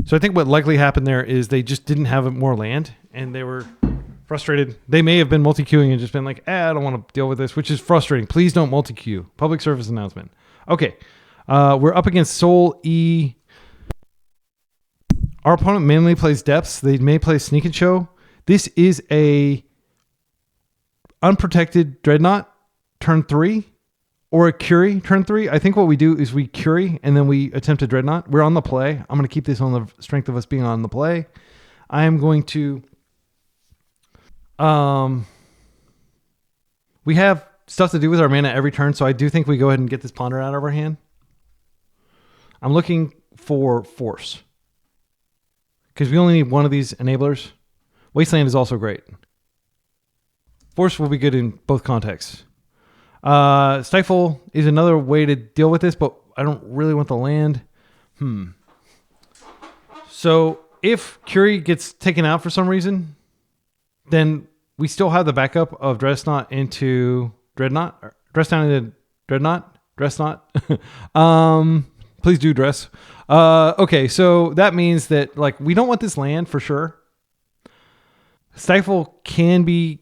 So I think what likely happened there is they just didn't have more land, and they were frustrated. They may have been multi-queuing and just been like, I don't want to deal with this, which is frustrating. Please don't multi-queue. Public service announcement. Okay, we're up against Soul E. Our opponent mainly plays Depths. They may play Sneak and Show. This is a unprotected Dreadnought turn 3 or a Curie turn 3. I think what we do is we Curie and then we attempt a Dreadnought. We're on the play. I'm going to keep this on the strength of us being on the play. I am going to... we have stuff to do with our mana every turn, so I do think we go ahead and get this Ponder out of our hand. I'm looking for Force, because we only need one of these enablers. Wasteland is also great. Force will be good in both contexts. Stifle is another way to deal with this, but I don't really want the land. So if Curie gets taken out for some reason, then we still have the backup of Dreadnought into Dreadnought. Dress down into Dreadnought. Dreadnought. Please do dress. Okay, so that means that like we don't want this land for sure. Stifle can be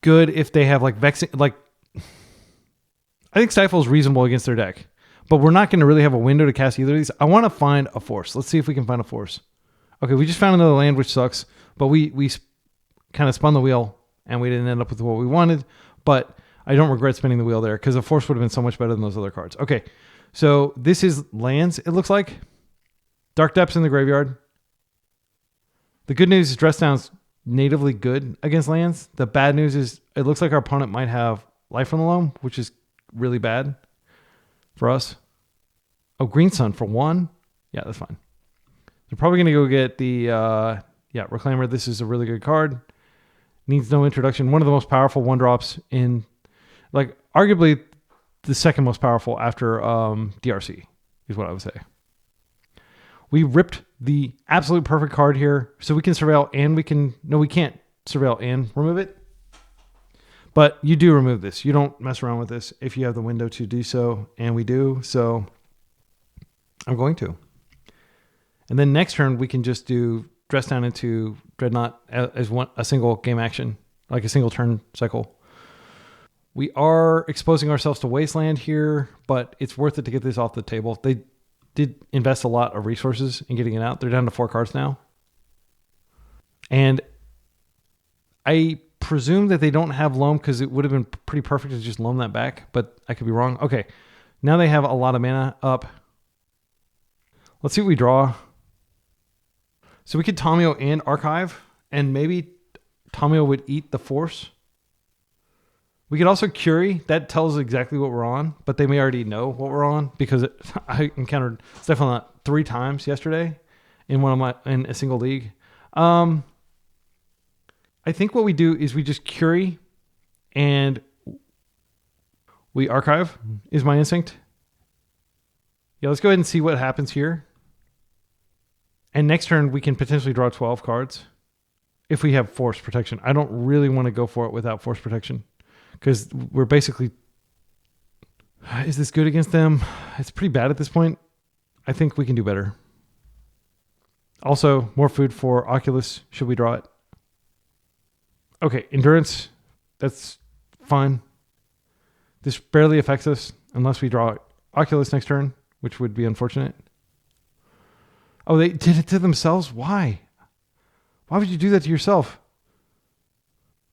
good if they have like vexing. Like, I think Stifle is reasonable against their deck, but we're not going to really have a window to cast either of these. I want to find a Force. Let's see if we can find a Force. Okay, we just found another land, which sucks, but we kind of spun the wheel and we didn't end up with what we wanted, but I don't regret spinning the wheel there because a Force would have been so much better than those other cards. Okay, so this is lands, it looks like. Dark Depths in the graveyard. The good news is Dress Down's natively good against lands. The bad news is it looks like our opponent might have Life from the Loam, which is really bad for us. Oh, Green Sun for 1. Yeah, that's fine. They're probably going to go get the Reclaimer. This is a really good card. Needs no introduction. One of the most powerful 1-drops in, like, arguably the second most powerful after DRC is what I would say. We ripped the absolute perfect card here, so we can surveil and we can... No, we can't surveil and remove it. But you do remove this. You don't mess around with this if you have the window to do so, and we do, so I'm going to. And then next turn, we can just do Dress Down into Dreadnought as a single game action, like a single turn cycle. We are exposing ourselves to Wasteland here, but it's worth it to get this off the table. They did invest a lot of resources in getting it out. They're down to 4 cards now. And I presume that they don't have Loam because it would have been pretty perfect to just Loam that back, but I could be wrong. Okay, now they have a lot of mana up. Let's see what we draw. So we could Tomio and Archive, and maybe Tomio would eat the Force. We could also Curie. That tells exactly what we're on, but they may already know what we're on because I encountered Stiflenought 3 times yesterday in in a single league. I think what we do is we just Curie and we Archive is my instinct. Yeah, let's go ahead and see what happens here. And next turn, we can potentially draw 12 cards if we have force protection. I don't really want to go for it without force protection because we're basically... Is this good against them? It's pretty bad at this point. I think we can do better. Also, more food for Oculus. Should we draw it? Okay, Endurance. That's fine. This barely affects us unless we draw Oculus next turn, which would be unfortunate. Oh, they did it to themselves? Why? Why would you do that to yourself?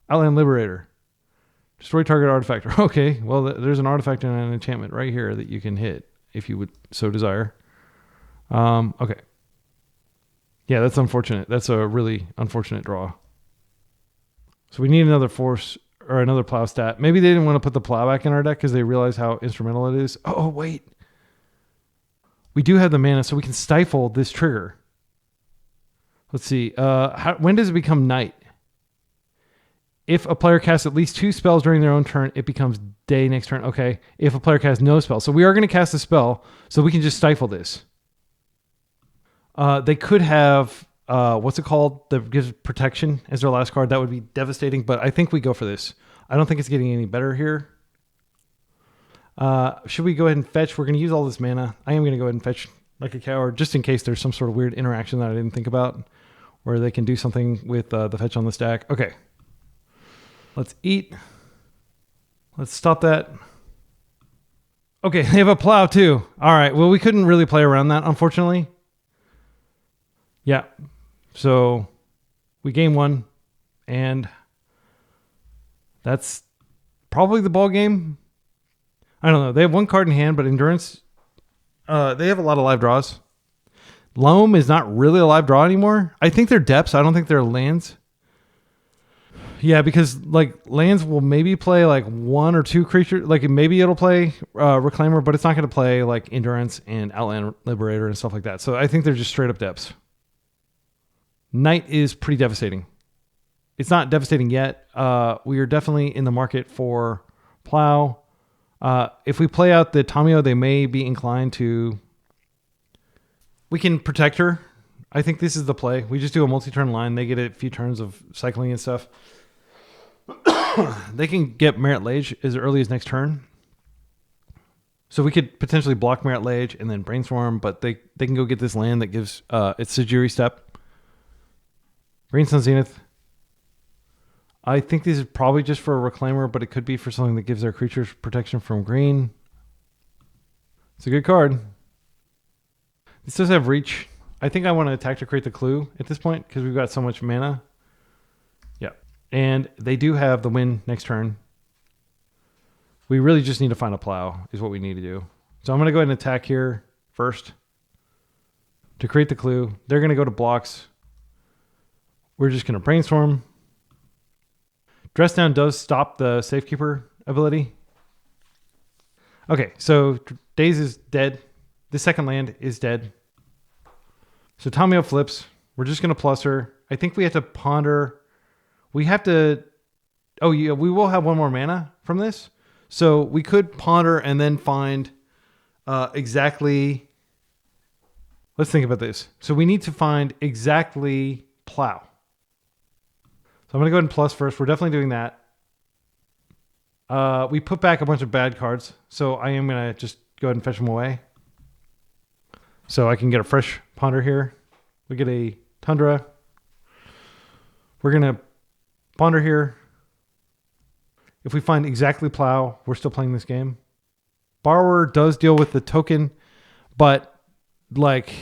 Outland Liberator. Destroy target artifact. Okay, well, there's an artifact and an enchantment right here that you can hit if you would so desire. Okay. Yeah, that's unfortunate. That's a really unfortunate draw. So we need another force or another plow stat. Maybe they didn't want to put the plow back in our deck because they realize how instrumental it is. Oh, wait. We do have the mana, so we can stifle this trigger. Let's see. When does it become night? If a player casts at least 2 spells during their own turn, it becomes day next turn. Okay. If a player casts no spell. So we are going to cast a spell, so we can just stifle this. They could have, what's it called? That gives protection as their last card. That would be devastating, but I think we go for this. I don't think it's getting any better here. Should we go ahead and fetch? We're going to use all this mana. I am going to go ahead and fetch like a coward, just in case there's some sort of weird interaction that I didn't think about, where they can do something with the fetch on the stack. Okay. Let's eat. Let's stop that. Okay, they have a plow too. All right, well, we couldn't really play around that, unfortunately. Yeah, so we game 1, and that's probably the ball game. I don't know. They have 1 card in hand, but Endurance, they have a lot of live draws. Loam is not really a live draw anymore. I think they're depths. I don't think they're lands. Yeah, because like lands will maybe play like 1 or 2 creatures. Like maybe it'll play Reclaimer, but it's not going to play like Endurance and Outland Liberator and stuff like that. So I think they're just straight up depths. Night is pretty devastating. It's not devastating yet. We are definitely in the market for Plow. If we play out the Tamiyo, they may be inclined to... We can protect her. I think this is the play. We just do a multi-turn line. They get a few turns of cycling and stuff. They can get Merit Lage as early as next turn. So we could potentially block Merit Lage and then Brainstorm, but they can go get this land that gives its Sajiri Step. Green Sun Zenith. I think this is probably just for a Reclaimer, but it could be for something that gives their creatures protection from green. It's a good card. This does have reach. I think I want to attack to create the clue at this point because we've got so much mana. Yeah. And they do have the win next turn. We really just need to find a plow is what we need to do. So I'm going to go ahead and attack here first to create the clue. They're going to go to blocks. We're just going to Brainstorm. Dress Down does stop the Safekeeper ability. Okay, so Daze is dead. The second land is dead. So Tamiyo flips. We're just going to plus her. I think we have to ponder. We have to... Oh, yeah, we will have 1 more mana from this. So we could ponder and then find exactly... Let's think about this. So we need to find exactly Plow. So I'm going to go ahead and plus first. We're definitely doing that. We put back a bunch of bad cards. So I am going to just go ahead and fetch them away. So I can get a fresh ponder here. We get a Tundra. We're going to ponder here. If we find exactly Plow, we're still playing this game. Borrower does deal with the token, but like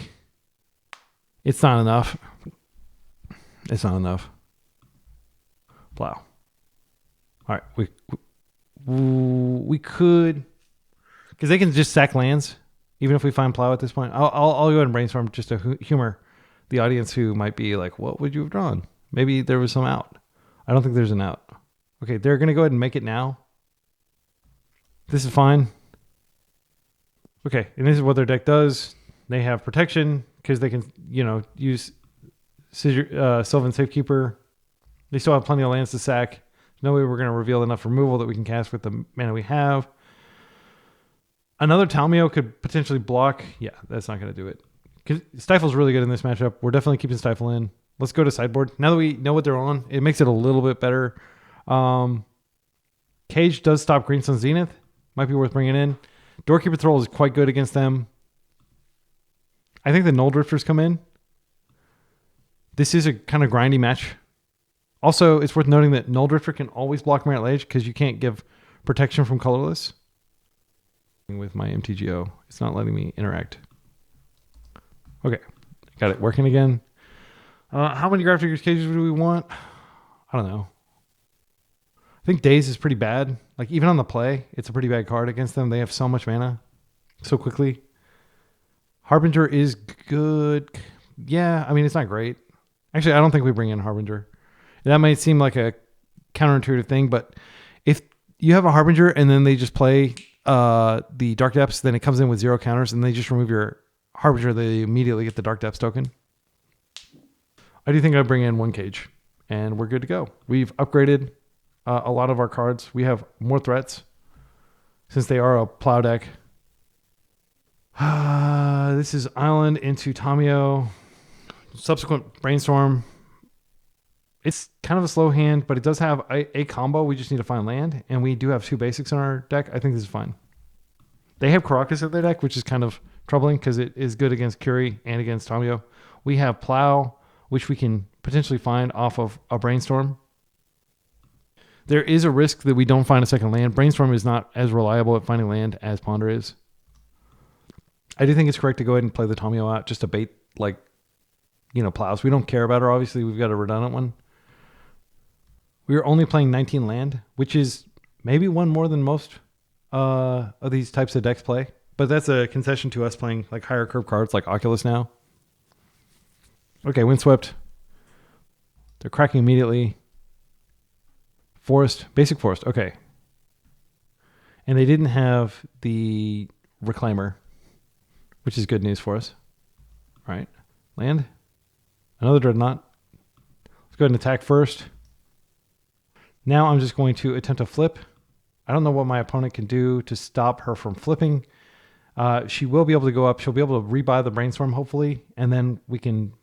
it's not enough. It's not enough. Plow. All right, we could, because they can just sack lands even if we find Plow at this point. I'll go ahead and Brainstorm just to humor the audience who might be like, what would you have drawn? Maybe there was some out. I don't think there's an out. Okay, they're going to go ahead and make it now. This is fine. Okay, and this is what their deck does. They have protection because they can, use Sylvan Safekeeper. They still have plenty of lands to sack. No way we're going to reveal enough removal that we can cast with the mana we have. Another Tamiyo could potentially block. Yeah, that's not going to do it Stifle's really good in this matchup. We're definitely keeping Stifle in. Let's go to sideboard. Now that we know what they're on, it makes it a little bit better. Cage does stop Green Sun Zenith. Might be worth bringing in. Doorkeeper Troll is quite good against them. I think the Null Drifters come in. This is a kind of grindy match. Also, it's worth noting that Null Drifter can always block Merit Lage because you can't give protection from colorless. With my MTGO, it's not letting me interact. Okay, got it working again. How many Grafdigger's Cages do we want? I don't know. I think Daze is pretty bad. Like, even on the play, it's a pretty bad card against them. They have so much mana so quickly. Harbinger is good. Yeah, I mean, it's not great. Actually, I don't think we bring in Harbinger. That might seem like a counterintuitive thing, but if you have a Harbinger and then they just play the Dark Depths, then it comes in with 0 counters, and they just remove your Harbinger, they immediately get the Dark Depths token. I do think I'd bring in 1 Cage, and we're good to go. We've upgraded a lot of our cards. We have more threats since they are a plow deck. This is Island into Tamio. Subsequent Brainstorm. It's kind of a slow hand, but it does have a combo. We just need to find land, and we do have 2 basics in our deck. I think this is fine. They have Karakas in their deck, which is kind of troubling because it is good against Curie and against Tamio. We have Plow, which we can potentially find off of a Brainstorm. There is a risk that we don't find a second land. Brainstorm is not as reliable at finding land as Ponder is. I do think it's correct to go ahead and play the Tamio out just to bait, like, Plows. We don't care about her. Obviously, we've got a redundant one. We are only playing 19 land, which is maybe one more than most of these types of decks play. But that's a concession to us playing like higher curve cards like Oculus now. Okay, Windswept. They're cracking immediately. Forest, basic forest, okay. And they didn't have the Reclaimer, which is good news for us. All right, land. Another Dreadnought. Let's go ahead and attack first. Now I'm just going to attempt to flip. I don't know what my opponent can do to stop her from flipping. She will be able to go up. She'll be able to rebuy the Brainstorm, hopefully, and then we can...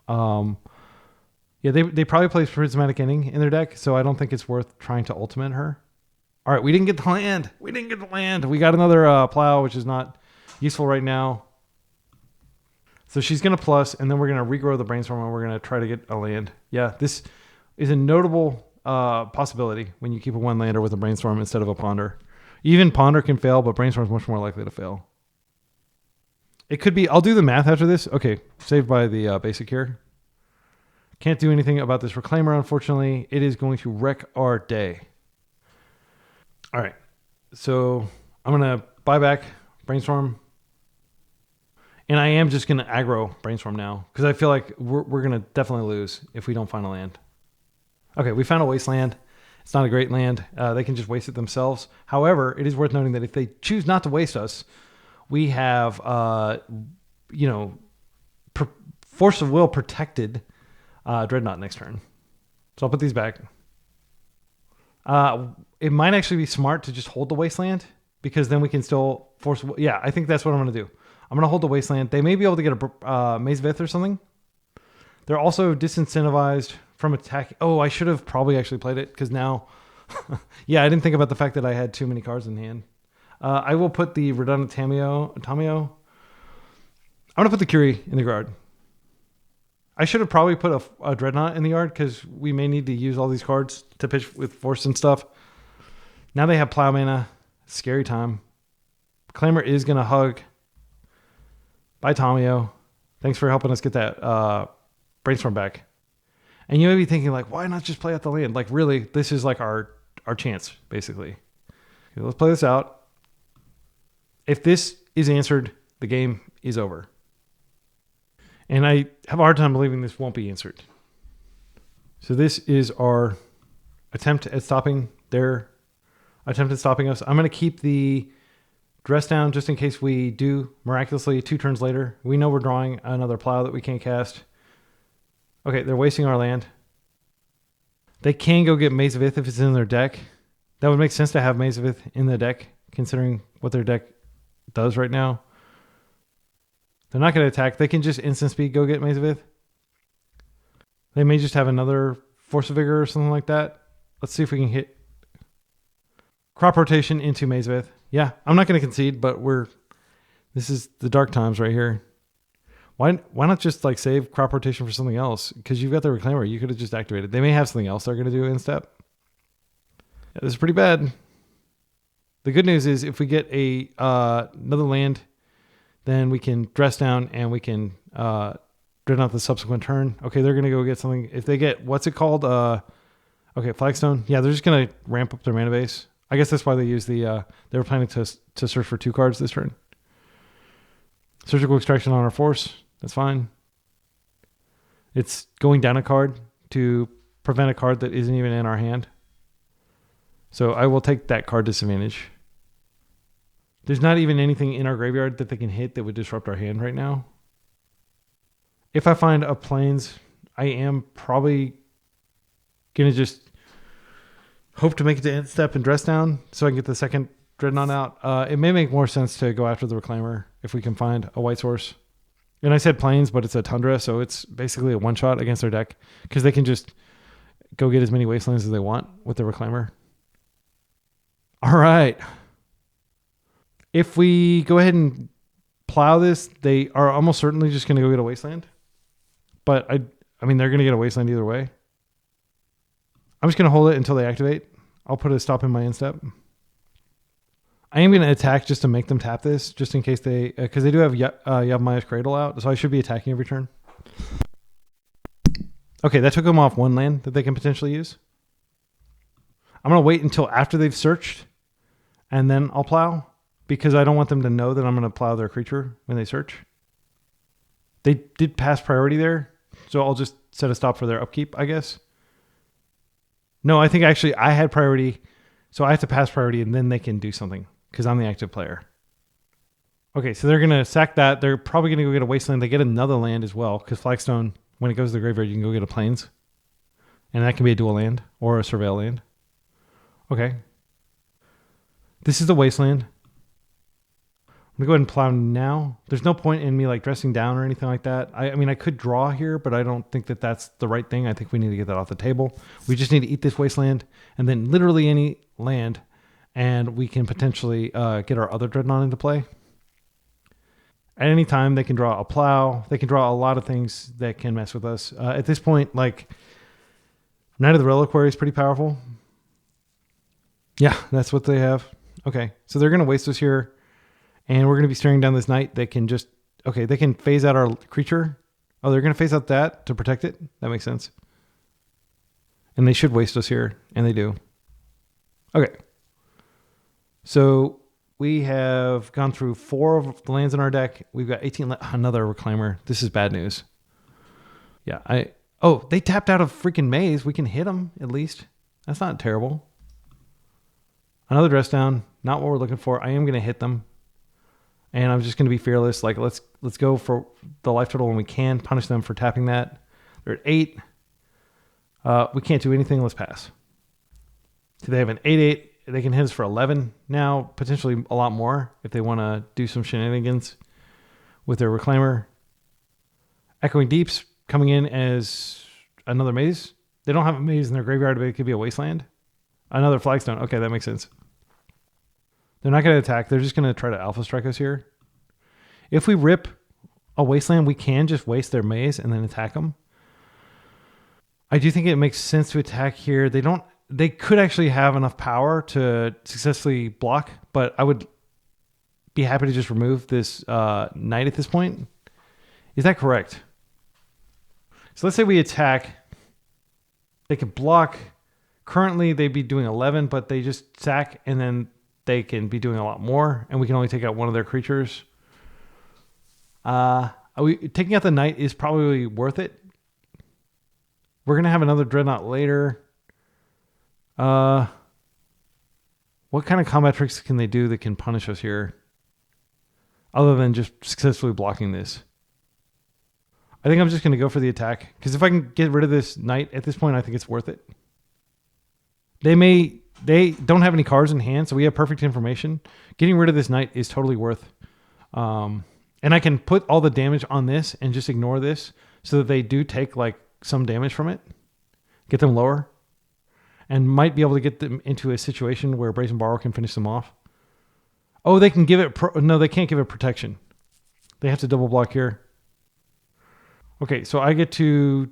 Yeah, they probably play Prismatic Ending in their deck, so I don't think it's worth trying to ultimate her. All right, we didn't get the land. We didn't get the land. We got another Plow, which is not useful right now. So she's going to plus, and then we're going to regrow the Brainstorm, and we're going to try to get a land. Yeah, this is a notable possibility when you keep a 1-lander with a Brainstorm instead of a Ponder. Even Ponder can fail, but Brainstorm is much more likely to fail. It could be... I'll do the math after this. Okay, saved by the basic here. Can't do anything about this Reclaimer, unfortunately. It is going to wreck our day. All right. So I'm going to buy back Brainstorm. And I am just going to aggro Brainstorm now because I feel like we're going to definitely lose if we don't find a land. Okay, we found a Wasteland. It's not a great land. They can just waste it themselves. However, it is worth noting that if they choose not to waste us, we have, Force of Will protected Dreadnought next turn. So I'll put these back. It might actually be smart to just hold the Wasteland because then we can still force... Yeah, I think that's what I'm going to do. I'm going to hold the Wasteland. They may be able to get a Maze of Ith or something. They're also disincentivized from attack. Oh, I should have probably actually played it because now... yeah, I didn't think about the fact that I had too many cards in hand. I will put the redundant Tamio. I'm going to put the Curie in the yard. I should have probably put a Dreadnought in the yard because we may need to use all these cards to pitch with Force and stuff. Now they have Plow mana. Scary time. Claimer is going to hug. Bye, Tamio. Thanks for helping us get that Brainstorm back. And you may be thinking, like, why not just play out the land? Like, really, this is like our chance, basically. Okay, let's play this out. If this is answered, the game is over. And I have a hard time believing this won't be answered. So this is our attempt at stopping their attempt at stopping us. I'm going to keep the dress down just in case we do miraculously 2 turns later. We know we're drawing another Plow that we can't cast. Okay, they're wasting our land. They can go get Maze of Ith if it's in their deck. That would make sense to have Maze of Ith in the deck, considering what their deck does right now. They're not going to attack. They can just instant speed go get Maze of Ith. They may just have another Force of Vigor or something like that. Let's see if we can hit crop rotation into Maze of Ith. Yeah, I'm not going to concede, but this is the dark times right here. Why not just like save crop rotation for something else? Because you've got the Reclaimer. You could have just activated. They may have something else they're going to do in step. Yeah, this is pretty bad. The good news is if we get another land, then we can dress down and we can Dreadnought the subsequent turn. Okay, they're going to go get something. If they get, what's it called? Okay, Flagstone. Yeah, they're just going to ramp up their mana base. I guess that's why they use the, they were planning to search for 2 cards this turn. Surgical Extraction on our Force. That's fine. It's going down a card to prevent a card that isn't even in our hand. So I will take that card disadvantage. There's not even anything in our graveyard that they can hit that would disrupt our hand right now. If I find a Plains, I am probably going to just hope to make it to end step and dress down so I can get the second Dreadnought out. It may make more sense to go after the Reclaimer if we can find a white source. And I said Plains, but it's a Tundra, so it's basically a one-shot against their deck because they can just go get as many Wastelands as they want with the Reclaimer. All right. If we go ahead and plow this, they are almost certainly just going to go get a Wasteland. But I mean, they're going to get a Wasteland either way. I'm just going to hold it until they activate. I'll put a stop in my end step. I am going to attack just to make them tap this, just in case they, because they do have Yavimaya Cradle out, so I should be attacking every turn. Okay, that took them off one land that they can potentially use. I'm going to wait until after they've searched, and then I'll plow, because I don't want them to know that I'm going to plow their creature when they search. They did pass priority there, so I'll just set a stop for their upkeep, I guess. No, I think actually I had priority, so I have to pass priority, and then they can do something. Because I'm the active player. Okay, so they're going to sack that. They're probably going to go get a Wasteland. They get another land as well. Because Flagstone, when it goes to the graveyard, you can go get a Plains. And that can be a dual land or a Surveil land. Okay. This is the Wasteland. I'm going to go ahead and plow now. There's no point in me like dressing down or anything like that. I mean, I could draw here, but I don't think that that's the right thing. I think we need to get that off the table. We just need to eat this Wasteland. And then literally any land... and we can potentially get our other Dreadnought into play. At any time, they can draw a plow. They can draw a lot of things that can mess with us. At this point, like, Knight of the Reliquary is pretty powerful. Yeah, that's what they have. Okay, so they're going to waste us here. And we're going to be staring down this Knight that can just... Okay, they can phase out our creature. Oh, they're going to phase out that to protect it? That makes sense. And they should waste us here, and they do. Okay. So we have gone through 4 of the lands in our deck. We've got 18. Another Reclaimer. This is bad news. Yeah. Oh, they tapped out of freaking Maze. We can hit them at least. That's not terrible. Another dress down. Not what we're looking for. I am going to hit them. And I'm just going to be fearless. Like, let's go for the life total when we can. Punish them for tapping that. They're at 8. We can't do anything. Let's pass. So they have an 8/8. They can hit us for 11 now, potentially a lot more if they want to do some shenanigans with their Reclaimer. Echoing Deeps coming in as another Maze. They don't have a Maze in their graveyard, but it could be a Wasteland. Another Flagstone. Okay, that makes sense. They're not going to attack. They're just going to try to Alpha Strike us here. If we rip a Wasteland, we can just waste their Maze and then attack them. I do think it makes sense to attack here. They could actually have enough power to successfully block, but I would be happy to just remove this Knight at this point. Is that correct? So let's say we attack. They can block. Currently, they'd be doing 11, but they just sack, and then they can be doing a lot more, and we can only take out one of their creatures. Taking out the Knight is probably worth it. We're going to have another Dreadnought later. What kind of combat tricks can they do that can punish us here? Other than just successfully blocking this. I think I'm just going to go for the attack. Because if I can get rid of this Knight at this point, I think it's worth it. They don't have any cards in hand, so we have perfect information. Getting rid of this Knight is totally worth. And And I can put all the damage on this and just ignore this so that they do take like some damage from it. Get them lower. And might be able to get them into a situation where Brazen Borrower can finish them off. Oh, they can give it... no, they can't give it protection. They have to double block here. Okay, so I get to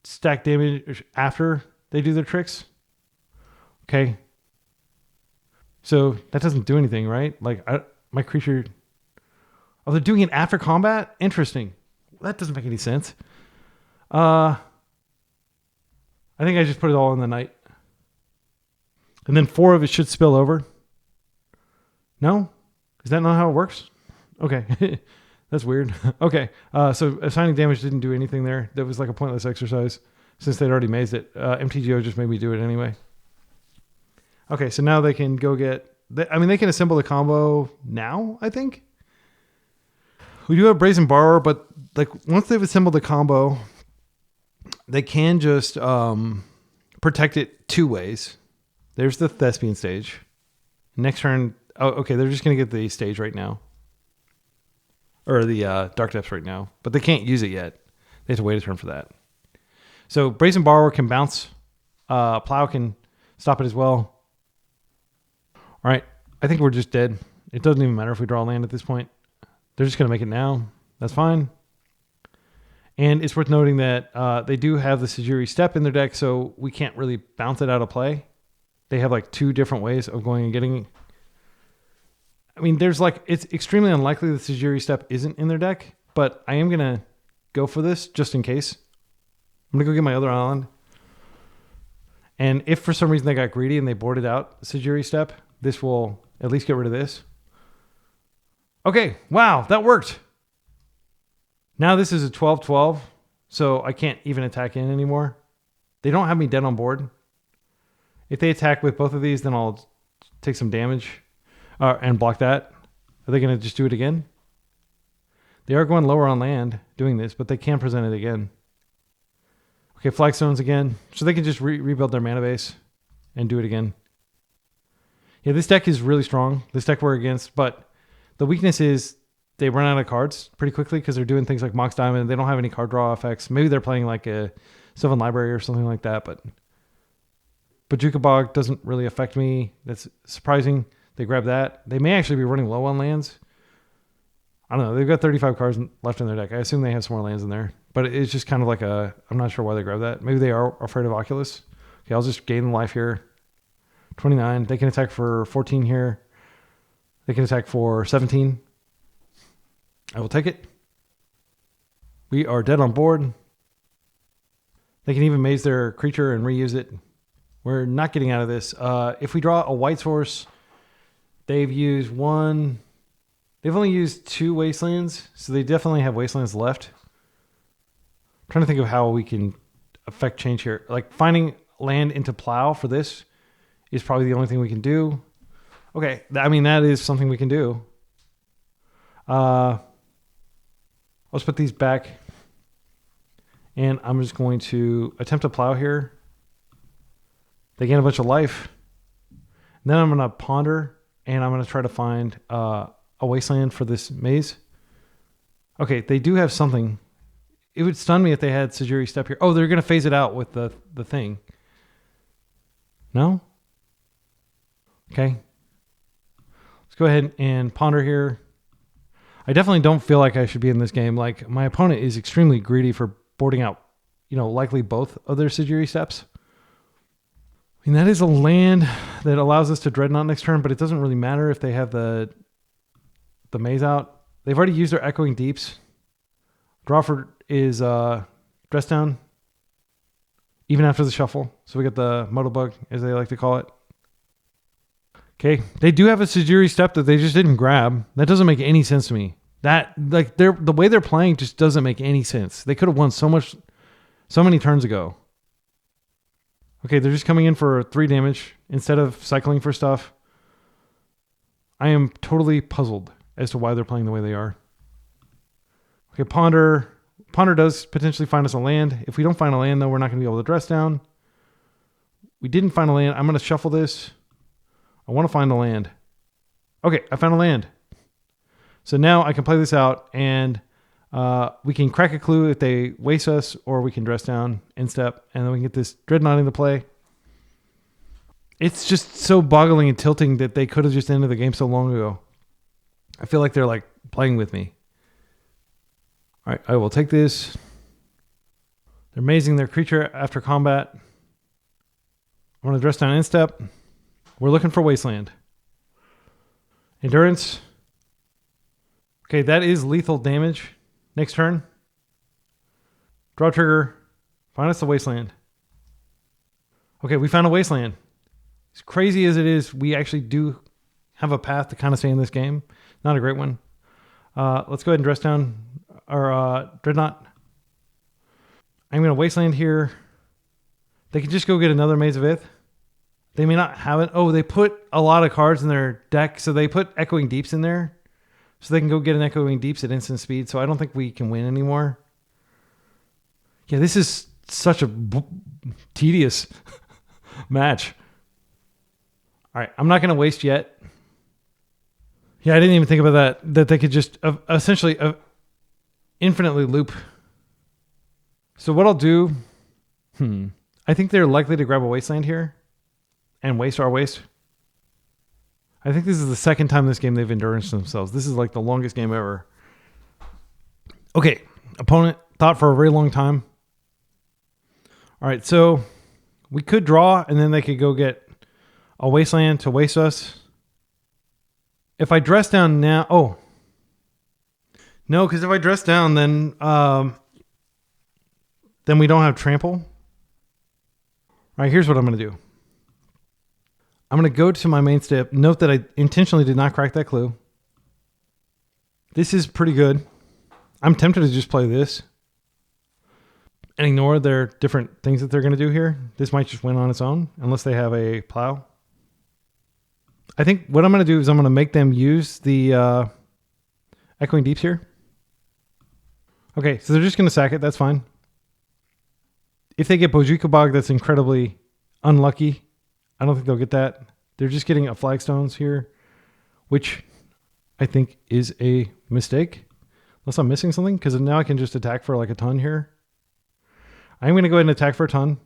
stack damage after they do their tricks. Okay. So that doesn't do anything, right? Like, my creature... Oh, they're doing it after combat? Interesting. That doesn't make any sense. I think I just put it all in the night. And then 4 of it should spill over. No? Is that not how it works? Okay. That's weird. Okay. So assigning damage didn't do anything there. That was like a pointless exercise since they'd already mazed it. MTGO just made me do it anyway. Okay. So now they can go get... they can assemble the combo now, I think. We do have Brazen Borrower, but like once they've assembled the combo, they can just protect it 2 ways. There's the Thespian stage. Next turn... Oh, okay. They're just going to get the stage right now. Or the Dark Depths right now. But they can't use it yet. They have to wait a turn for that. So Brazen Borrower can bounce. Plow can stop it as well. All right. I think we're just dead. It doesn't even matter if we draw land at this point. They're just going to make it now. That's fine. And it's worth noting that they do have the Sejiri Step in their deck, so we can't really bounce it out of play. They have like 2 different ways of going and getting... there's like... It's extremely unlikely the Sejiri Step isn't in their deck, but I am going to go for this just in case. I'm going to go get my other island. And if for some reason they got greedy and they boarded out Sejiri Step, this will at least get rid of this. Okay, wow, that worked. Now this is a 12-12, so I can't even attack in anymore. They don't have me dead on board. If they attack with both of these, then I'll take some damage and block that. Are they going to just do it again? They are going lower on land doing this, but they can present it again. Okay, Flagstones again. So they can just rebuild their mana base and do it again. Yeah, this deck is really strong. This deck we're against, but the weakness is they run out of cards pretty quickly because they're doing things like Mox Diamond. They don't have any card draw effects. Maybe they're playing like a Sylvan Library or something like that, but Bojuka Bog doesn't really affect me. That's surprising. They grab that. They may actually be running low on lands. I don't know. They've got 35 cards left in their deck. I assume they have some more lands in there, but it's just kind of like I'm not sure why they grab that. Maybe they are afraid of Oculus. Okay, I'll just gain life here. 29. They can attack for 14 here. They can attack for 17. I will take it. We are dead on board. They can even maze their creature and reuse it. We're not getting out of this. If we draw a white source, they've used one... They've only used 2 wastelands, so they definitely have wastelands left. I'm trying to think of how we can affect change here. Like finding land into plow for this is probably the only thing we can do. Okay, that is something we can do. Let's put these back. And I'm just going to attempt to plow here. They gain a bunch of life. And then I'm going to ponder, and I'm going to try to find a wasteland for this maze. Okay, they do have something. It would stun me if they had Sejiri Step here. Oh, they're going to phase it out with the thing. No? Okay. Let's go ahead and ponder here. I definitely don't feel like I should be in this game. Like, my opponent is extremely greedy for boarding out, likely both of their Sejiri Steps. That is a land that allows us to Dreadnought next turn, but it doesn't really matter if they have the maze out. They've already used their Echoing Deeps. Drawford is dressed down even after the shuffle. So we got the Muddle Bug, as they like to call it. Okay, they do have a Sejiri Step that they just didn't grab. That doesn't make any sense to me. The way they're playing just doesn't make any sense. They could have won so many turns ago. Okay, they're just coming in for 3 damage instead of cycling for stuff. I am totally puzzled as to why they're playing the way they are. Okay, Ponder. Ponder does potentially find us a land. If we don't find a land, though, we're not going to be able to dress down. We didn't find a land. I'm going to shuffle this. I want to find a land. Okay, I found a land. So now I can play this out, and we can crack a clue if they waste us, or we can dress down in step, and then we can get this Dreadnought into play. It's just so boggling and tilting that they could have just ended the game so long ago. I feel like they're like playing with me. All right, I will take this. They're amazing their creature after combat. I want to dress down in step. We're looking for Wasteland. Endurance. Okay, that is lethal damage. Next turn. Draw trigger. Find us the Wasteland. Okay, we found a Wasteland. As crazy as it is, we actually do have a path to kind of stay in this game. Not a great one. Let's go ahead and dress down our Dreadnought. I'm going to Wasteland here. They can just go get another Maze of Ith. They may not have it. Oh, they put a lot of cards in their deck. So they put Echoing Deeps in there. So they can go get an Echoing Deeps at instant speed. So I don't think we can win anymore. Yeah, this is such a tedious match. All right, I'm not going to waste yet. Yeah, I didn't even think about that. That they could just essentially infinitely loop. So what I'll do... I think they're likely to grab a Wasteland here. And waste our waste. I think this is the second time this game they've endured themselves. This is like the longest game ever. Okay. Opponent thought for a very long time. All right. So we could draw and then they could go get a Wasteland to waste us. If I dress down now. Oh. No, because if I dress down then we don't have trample. All right. Here's what I'm going to do. I'm going to go to my main step. Note that I intentionally did not crack that clue. This is pretty good. I'm tempted to just play this and ignore their different things that they're going to do here. This might just win on its own unless they have a plow. I think what I'm going to do is I'm going to make them use the Echoing Deeps here. Okay, so they're just going to sack it. That's fine. If they get Bojuka Bog, that's incredibly unlucky. I don't think they'll get that. They're just getting a Flagstones here, which I think is a mistake. Unless I'm missing something, because now I can just attack for like a ton here. I'm going to go ahead and attack for a ton.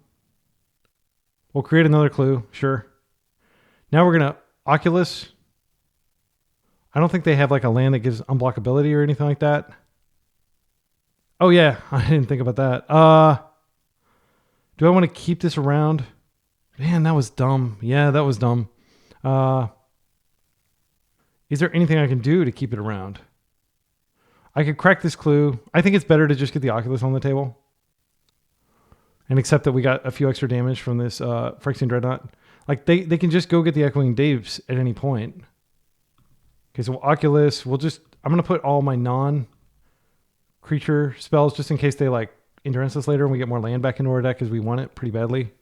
We'll create another clue, sure. Now we're going to Oculus. I don't think they have like a land that gives unblockability or anything like that. Oh yeah, I didn't think about that. Do I want to keep this around? Man, that was dumb. Yeah, that was dumb. Is there anything I can do to keep it around? I could crack this clue. I think it's better to just get the Oculus on the table. And accept that we got a few extra damage from this Phyrexian Dreadnought. Like, they can just go get the Echoing Deeps at any point. Okay, so Oculus, I'm going to put all my non-creature spells just in case they, like, endurance us later and we get more land back into our deck because we want it pretty badly.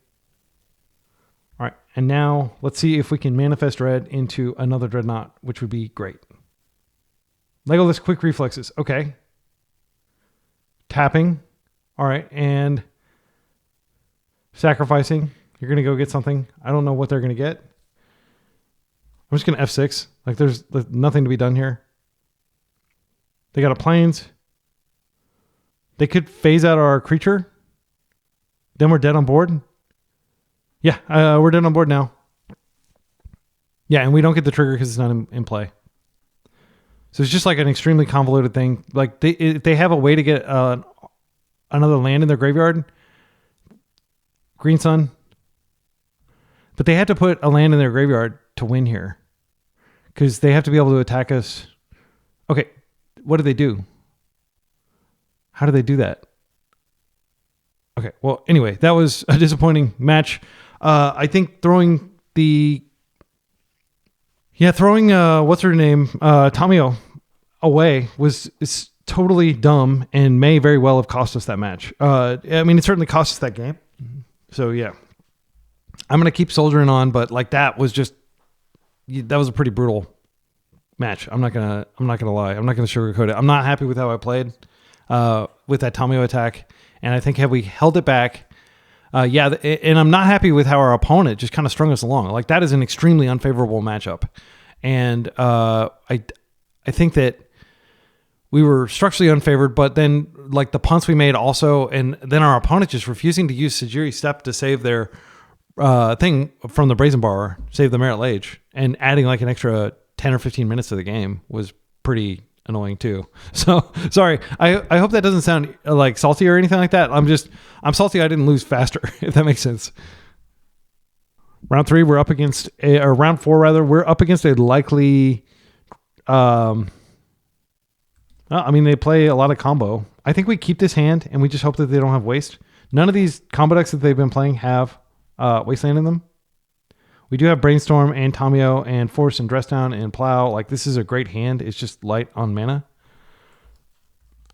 All right, and now let's see if we can manifest red into another Dreadnought, which would be great. Legolas Quick Reflexes. Okay. Tapping. All right, and sacrificing. You're going to go get something. I don't know what they're going to get. I'm just going to F6. Like, there's nothing to be done here. They got a Plains. They could phase out our creature. Then we're dead on board. Yeah, we're dead on board now. Yeah, and we don't get the trigger because it's not in play. So it's just like an extremely convoluted thing. Like, if they have a way to get another land in their graveyard, Green Sun. But they had to put a land in their graveyard to win here. Because they have to be able to attack us. Okay, what do they do? How do they do that? Okay, well, anyway, that was a disappointing match. I think throwing what's her name, Tamio away is totally dumb and may very well have cost us that match. I mean, it certainly cost us that game. So yeah, I'm gonna keep soldiering on, but like that was a pretty brutal match. I'm not gonna lie. I'm not gonna sugarcoat it. I'm not happy with how I played with that Tamio attack, and I think had we held it back. And I'm not happy with how our opponent just kind of strung us along. Like, that is an extremely unfavorable matchup. And I think that we were structurally unfavored, but then like the punts we made also, and then our opponent just refusing to use Sajiri's Step to save their thing from the Brazen Borrower, save the Merit Lage, and adding like an extra 10 or 15 minutes to the game was pretty annoying too. So sorry. I hope that doesn't sound like salty or anything like that. I'm salty I didn't lose faster, if that makes sense. Round 3, we're up against or round 4 rather, we're up against a likely I mean, they play a lot of combo. I think we keep this hand and we just hope that they don't have waste. None of these combo decks that they've been playing have wasteland in them. We do have Brainstorm and Tamio and Force and Dress Down and Plow. Like, this is a great hand. It's just light on mana.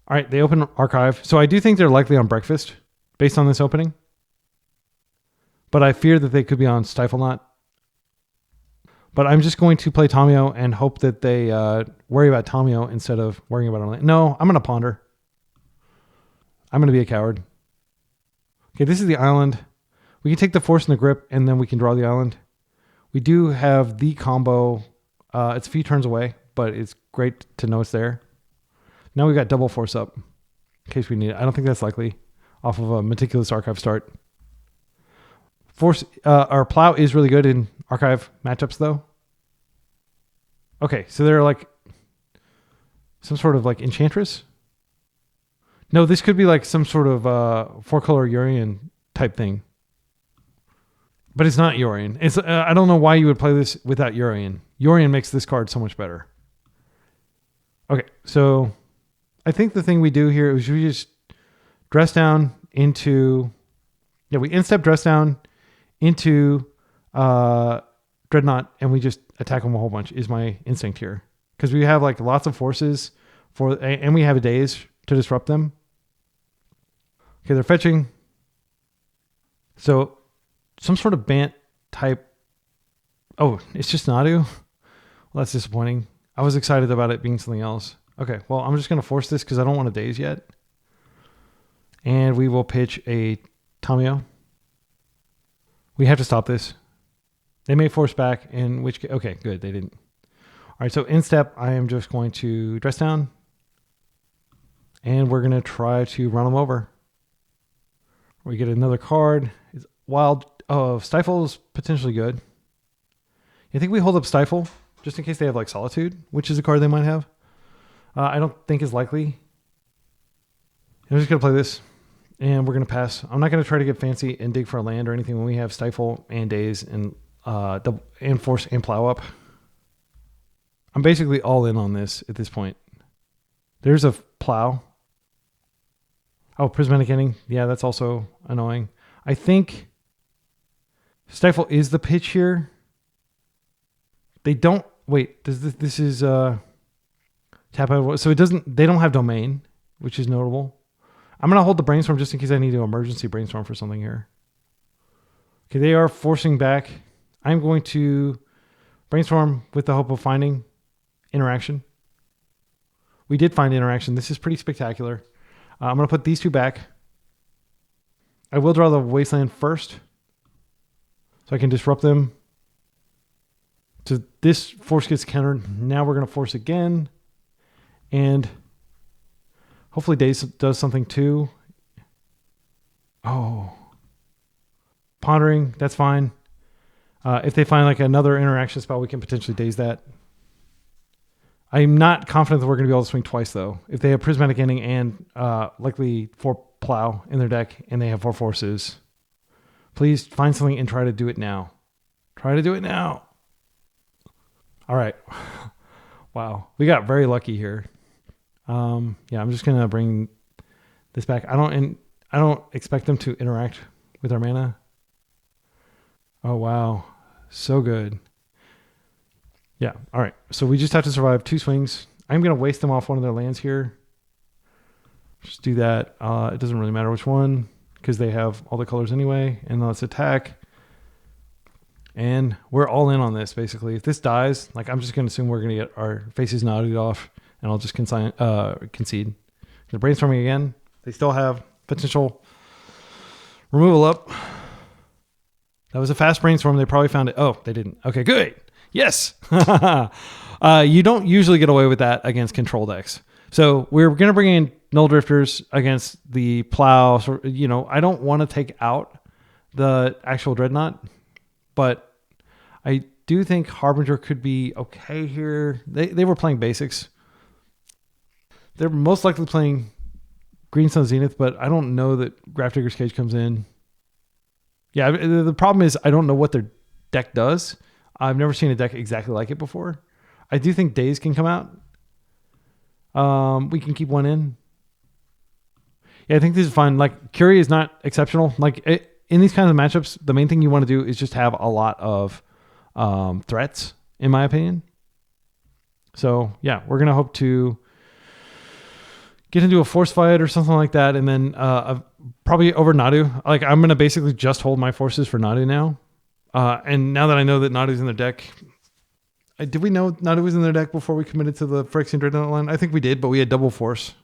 All right, they open Archive. So I do think they're likely on Breakfast based on this opening. But I fear that they could be on Stiflenought. But I'm just going to play Tamio and hope that they worry about Tamio instead of worrying about it. No, I'm going to Ponder. I'm going to be a coward. Okay, this is the island. We can take the Force and the Grip, and then we can draw the island. We do have the combo. It's a few turns away, but it's great to know it's there. Now we've got double Force up in case we need it. I don't think that's likely off of a Meticulous Archive start. Force, our Plow is really good in Archive matchups, though. Okay, so they're like some sort of like Enchantress. No, this could be like some sort of 4-color Urian type thing. But it's not Urian. It's I don't know why you would play this without Urian. Urian makes this card so much better. Okay, so I think the thing we do here is we just dress down into... Yeah, we instep dress down into Dreadnought, and we just attack them a whole bunch, is my instinct here. Because we have like lots of forces, and we have a daze to disrupt them. Okay, they're fetching. So some sort of Bant type. Oh, it's just Nadu? Well, that's disappointing. I was excited about it being something else. Okay, well, I'm just going to force this because I don't want to daze yet. And we will pitch a Tamio. We have to stop this. They may force back, in which case... Okay, good, they didn't. All right, so in step, I am just going to dress down. And we're going to try to run them over. We get another card. It's wild. Oh, Stifle's potentially good. I think we hold up Stifle, just in case they have like Solitude, which is a card they might have. I don't think is likely. I'm just going to play this. And we're going to pass. I'm not going to try to get fancy and dig for a land or anything when we have Stifle and Daze and Force and Plow up. I'm basically all in on this at this point. There's a Plow. Oh, Prismatic Ending. Yeah, that's also annoying. I think Stifle is the pitch here. They don't... Wait, this is tap out. So it doesn't... They don't have Domain, which is notable. I'm going to hold the Brainstorm just in case I need to emergency Brainstorm for something here. Okay, they are forcing back. I'm going to Brainstorm with the hope of finding interaction. We did find interaction. This is pretty spectacular. I'm going to put these two back. I will draw the Wasteland first, so I can disrupt them. So this force gets countered. Now we're going to force again. And hopefully Daze does something too. Oh. Pondering, that's fine. If they find like another interaction spell, we can potentially Daze that. I'm not confident that we're going to be able to swing twice, though. If they have Prismatic Ending and likely 4 Plow in their deck, and they have 4 forces, please find something and try to do it now. Try to do it now. All right. Wow. We got very lucky here. Yeah, I'm just going to bring this back. I don't expect them to interact with our mana. Oh, wow. So good. Yeah. All right. So we just have to survive 2 swings. I'm going to waste them off one of their lands here. Just do that. It doesn't really matter which one because they have all the colors anyway. And let's attack. And we're all in on this, basically. If this dies, like I'm just going to assume we're going to get our faces nodded off and I'll just concede. They're brainstorming again. They still have potential removal up. That was a fast brainstorm. They probably found it. Oh, they didn't. Okay, good. Yes. You don't usually get away with that against control decks. So we're going to bring in Null Drifters against the Plow. So, you know, I don't want to take out the actual Dreadnought, but I do think Harbinger could be okay here. They were playing basics. They're most likely playing Green Sun Zenith, but I don't know that Grafdigger's Cage comes in. Yeah, the problem is I don't know what their deck does. I've never seen a deck exactly like it before. I do think Daze can come out. We can keep one in. Yeah, I think this is fine. Like, Curie is not exceptional. Like, in these kinds of matchups, the main thing you want to do is just have a lot of threats, in my opinion. So, yeah, we're going to hope to get into a force fight or something like that, and then probably over Nadu. Like, I'm going to basically just hold my forces for Nadu now. And now that I know that Nadu's in their deck, did we know Nadu was in their deck before we committed to the Phyrexian Dreadnought line? I think we did, but we had double force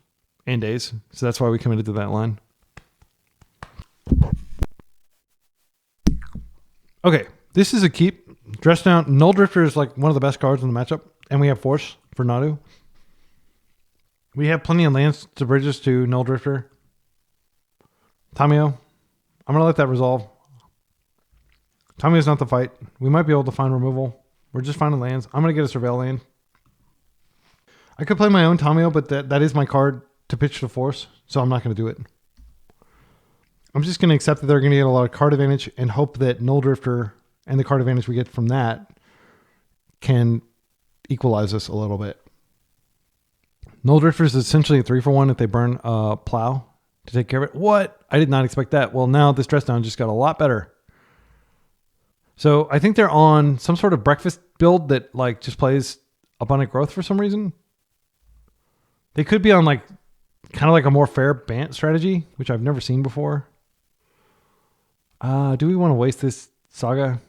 and Daze, so that's why we committed to that line. Okay, this is a keep. Dress down. Null Drifter is like one of the best cards in the matchup, and we have force for Nadu. We have plenty of lands to bridge us to Null Drifter. Tamio, I'm going to let that resolve. Tamio's not the fight. We might be able to find removal. We're just finding lands. I'm going to get a Surveil land. I could play my own Tamio, but that is my card to pitch to force, so I'm not going to do it. I'm just going to accept that they're going to get a lot of card advantage and hope that Null Drifter and the card advantage we get from that can equalize us a little bit. Null Drifter is essentially a 3-for-1 if they burn Plow to take care of it. What? I did not expect that. Well, now this dress down just got a lot better. So I think they're on some sort of breakfast build that like just plays Abundant Growth for some reason. They could be on like kind of like a more fair Bant strategy, which I've never seen before. Do we want to waste this Saga?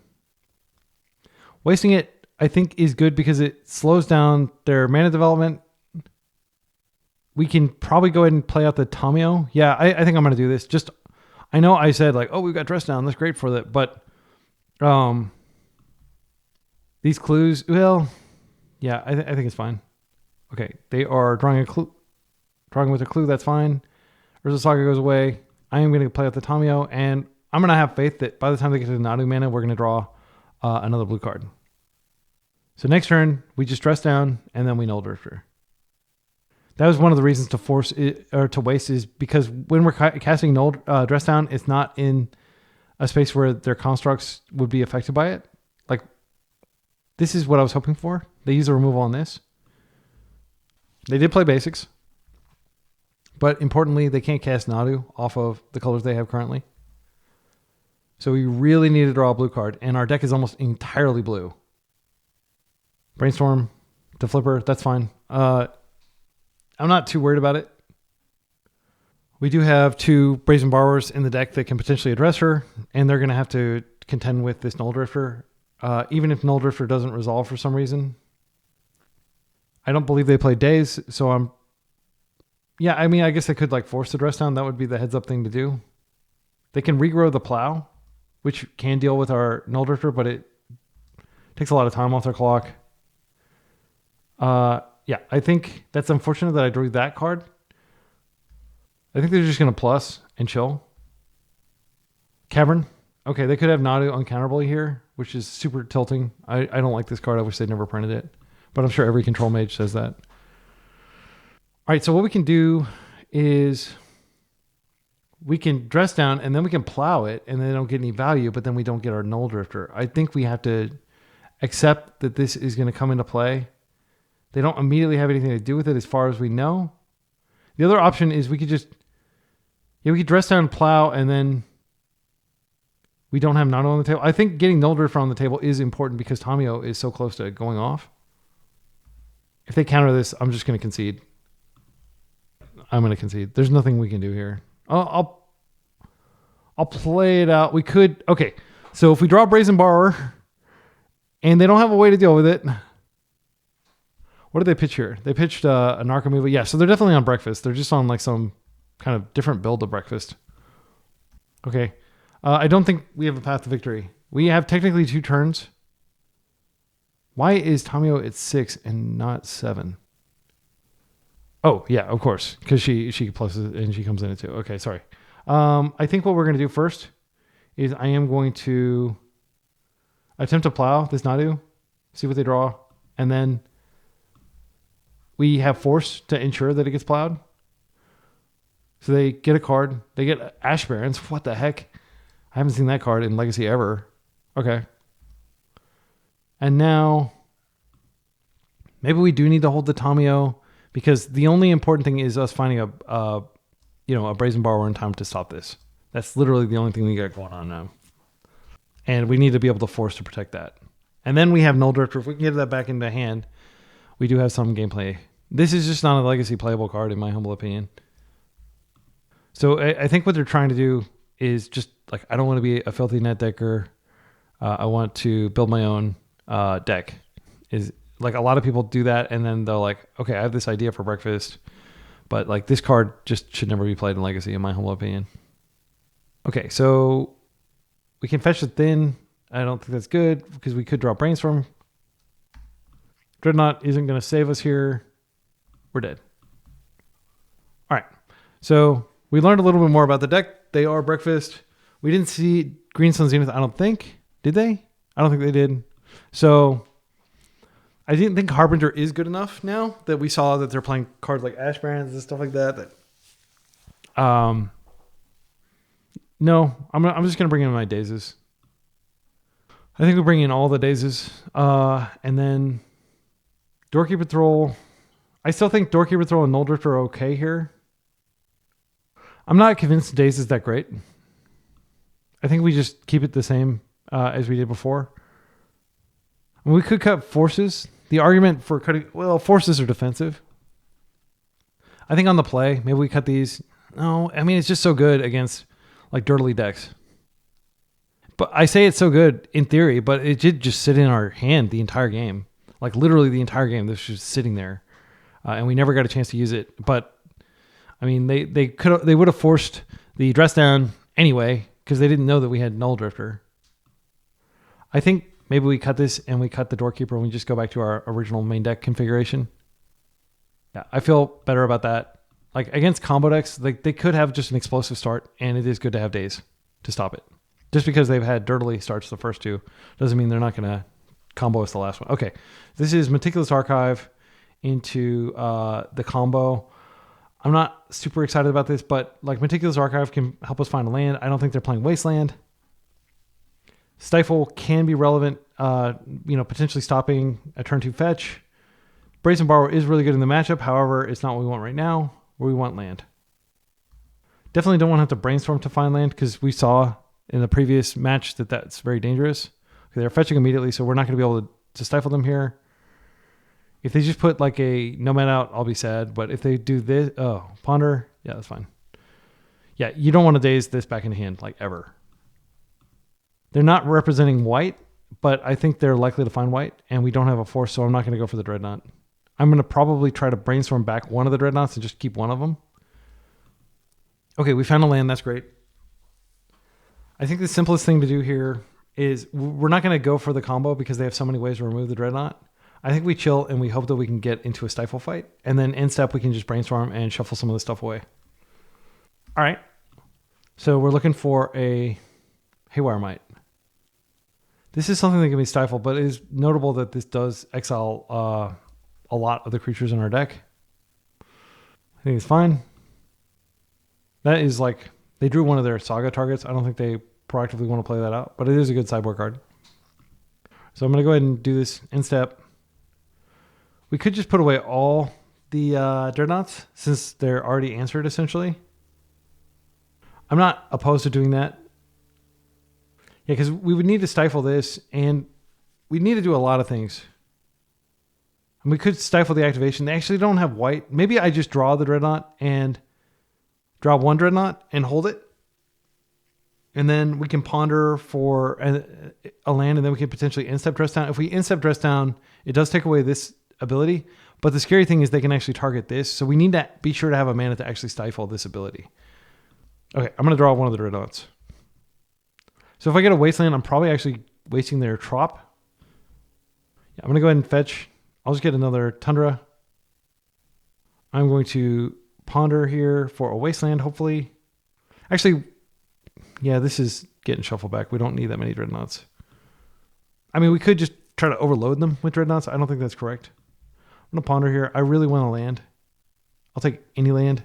Wasting it, I think, is good because it slows down their mana development. We can probably go ahead and play out the Tamio. Yeah, I think I'm going to do this. Just, I know I said like, oh, we've got dress down. That's great for that. But these clues, well, yeah, I think it's fine. Okay, they are drawing a clue. Drawing with a clue, that's fine. Urza Saga goes away. I am going to play out the Tamio, and I'm going to have faith that by the time they get to the Nadu mana, we're going to draw another blue card. So next turn, we just dress down, and then we Null Drifter. That was one of the reasons to force it, or to waste, is because when we're casting Null dress down, it's not in a space where their constructs would be affected by it. Like, this is what I was hoping for. They use a removal on this. They did play basics. But importantly, they can't cast Nadu off of the colors they have currently. So we really need to draw a blue card. And our deck is almost entirely blue. Brainstorm to Flipper, that's fine. I'm not too worried about it. We do have 2 Brazen Borrowers in the deck that can potentially address her. And they're going to have to contend with this Null Drifter. Even if Null Drifter doesn't resolve for some reason. I don't believe they play Daze, so yeah, I mean, I guess they could like force the dress down. That would be the heads up thing to do. They can regrow the Plow, which can deal with our Null Drifter, but it takes a lot of time off their clock. Yeah, I think that's unfortunate that I drew that card. I think they're just going to plus and chill. Cavern. Okay, they could have Nadu uncounterably here, which is super tilting. I don't like this card. I wish they'd never printed it. But I'm sure every control mage says that. All right, so what we can do is we can dress down and then we can plow it and they don't get any value, but then we don't get our Null Drifter. I think we have to accept that this is going to come into play. They don't immediately have anything to do with it as far as we know. The other option is we could just, we could dress down, plow, and then we don't have Nadu on the table. I think getting Null Drifter on the table is important because Tamio is so close to going off. If they counter this, I'm just going to concede. I'm going to concede. There's nothing we can do here. I'll play it out. We could. Okay. So if we draw Brazen Borrower and they don't have a way to deal with it. What did they pitch here? They pitched an Archimedes. Yeah. So they're definitely on breakfast. They're just on like some kind of different build of breakfast. Okay. I don't think we have a path to victory. We have technically 2 turns. Why is Tamio at 6 and not 7? Oh, yeah, of course. Because she pluses and she comes in it too. Okay, sorry. I think what we're going to do first is I am going to attempt to plow this Nadu, see what they draw, and then we have force to ensure that it gets plowed. So they get a card. They get Ash Barrens. What the heck? I haven't seen that card in Legacy ever. Okay. And now maybe we do need to hold the Tamio because the only important thing is us finding a Brazen Borrower in time to stop this. That's literally the only thing we got going on now. And we need to be able to force to protect that. And then we have Null Drifter. If we can get that back into hand, we do have some gameplay. This is just not a Legacy playable card in my humble opinion. So I think what they're trying to do is just like, I don't want to be a filthy net decker. I want to build my own deck. Is like a lot of people do that, and then they're like, okay, I have this idea for breakfast, but like this card just should never be played in Legacy, in my humble opinion. Okay, so we can fetch the Thin. I don't think that's good because we could draw Brainstorm. Dreadnought isn't going to save us here. We're dead. All right, so we learned a little bit more about the deck. They are breakfast. We didn't see Green Sun Zenith, I don't think. Did they? I don't think they did. So I didn't think Harbinger is good enough now that we saw that they're playing cards like Ash Barrens and stuff like that. No, I'm just going to bring in my Dazes. I think we bring in all the Dazes. And then Doorkeeper Thrall. I still think Doorkeeper Thrall and Null Drifter are okay here. I'm not convinced Daze is that great. I think we just keep it the same as we did before. And we could cut forces. The argument for cutting... Well, forces are defensive. I think on the play, maybe we cut these. No, I mean, it's just so good against like dirtily decks. But I say it's so good in theory, but it did just sit in our hand the entire game. Like literally the entire game. This was just sitting there. And we never got a chance to use it. But I mean, they would have forced the dress down anyway because they didn't know that we had Null Drifter. I think maybe we cut this and we cut the Doorkeeper and we just go back to our original main deck configuration. Yeah, I feel better about that. Like against combo decks, like they could have just an explosive start, and it is good to have Daze to stop it. Just because they've had dirtily starts the first two doesn't mean they're not going to combo us the last one. Okay, this is Meticulous Archive into the combo. I'm not super excited about this, but like Meticulous Archive can help us find a land. I don't think they're playing Wasteland. Stifle can be relevant, potentially stopping a turn 2 fetch. Brazen Borrower is really good in the matchup. However, it's not what we want right now. We want land. Definitely don't want to have to brainstorm to find land because we saw in the previous match that that's very dangerous. Okay, they're fetching immediately, so we're not going to be able to stifle them here. If they just put like a nomad out, I'll be sad. But if they do this, ponder, yeah, that's fine. Yeah, you don't want to daze this back into hand like ever. They're not representing white, but I think they're likely to find white, and we don't have a force, so I'm not going to go for the Dreadnought. I'm going to probably try to brainstorm back one of the Dreadnoughts and just keep one of them. Okay, we found a land. That's great. I think the simplest thing to do here is we're not going to go for the combo because they have so many ways to remove the Dreadnought. I think we chill and we hope that we can get into a stifle fight, and then end step we can just brainstorm and shuffle some of the stuff away. All right. So we're looking for a Haywire Might. This is something that can be stifled, but it is notable that this does exile a lot of the creatures in our deck. I think it's fine. That is like, they drew one of their Saga targets. I don't think they proactively want to play that out, but it is a good sideboard card. So I'm going to go ahead and do this in step. We could just put away all the Dreadnoughts since they're already answered essentially. I'm not opposed to doing that. Yeah, because we would need to stifle this, and we need to do a lot of things. And we could stifle the activation. They actually don't have white. Maybe I just draw the Dreadnought and draw one Dreadnought and hold it. And then we can ponder for a land, and then we can potentially instep Dress Down. If we instep Dress Down, it does take away this ability. But the scary thing is they can actually target this. So we need to be sure to have a mana to actually stifle this ability. Okay, I'm going to draw one of the Dreadnoughts. So if I get a Wasteland, I'm probably actually wasting their Trop. Yeah, I'm going to go ahead and fetch. I'll just get another Tundra. I'm going to ponder here for a wasteland, hopefully. Actually, yeah, this is getting shuffled back. We don't need that many dreadnoughts. I mean, we could just try to overload them with dreadnoughts. I don't think that's correct. I'm going to ponder here. I really want to land. I'll take any land.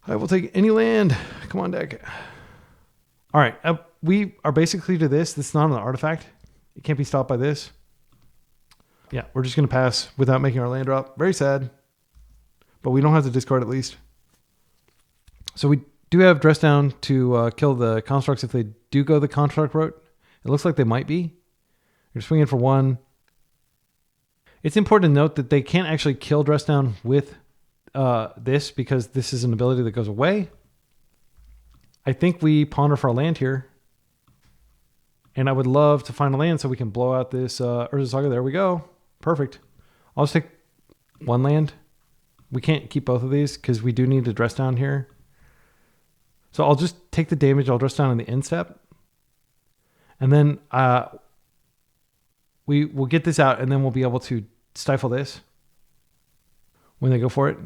I will take any land. Come on, deck. All right. We are basically to this. This is not an artifact. It can't be stopped by this. Yeah, we're just going to pass without making our land drop. Very sad. But we don't have to discard at least. So we do have dress down to kill the constructs if they do go the construct route. It looks like they might be. You're swinging for one. It's important to note that they can't actually kill dress down with this because this is an ability that goes away. I think we ponder for a land here. And I would love to find a land so we can blow out this Urza Saga. There we go. Perfect. I'll just take one land. We can't keep both of these because we do need to dress down here. So I'll just take the damage. I'll dress down in the end step. And then we will get this out and then we'll be able to stifle this when they go for it.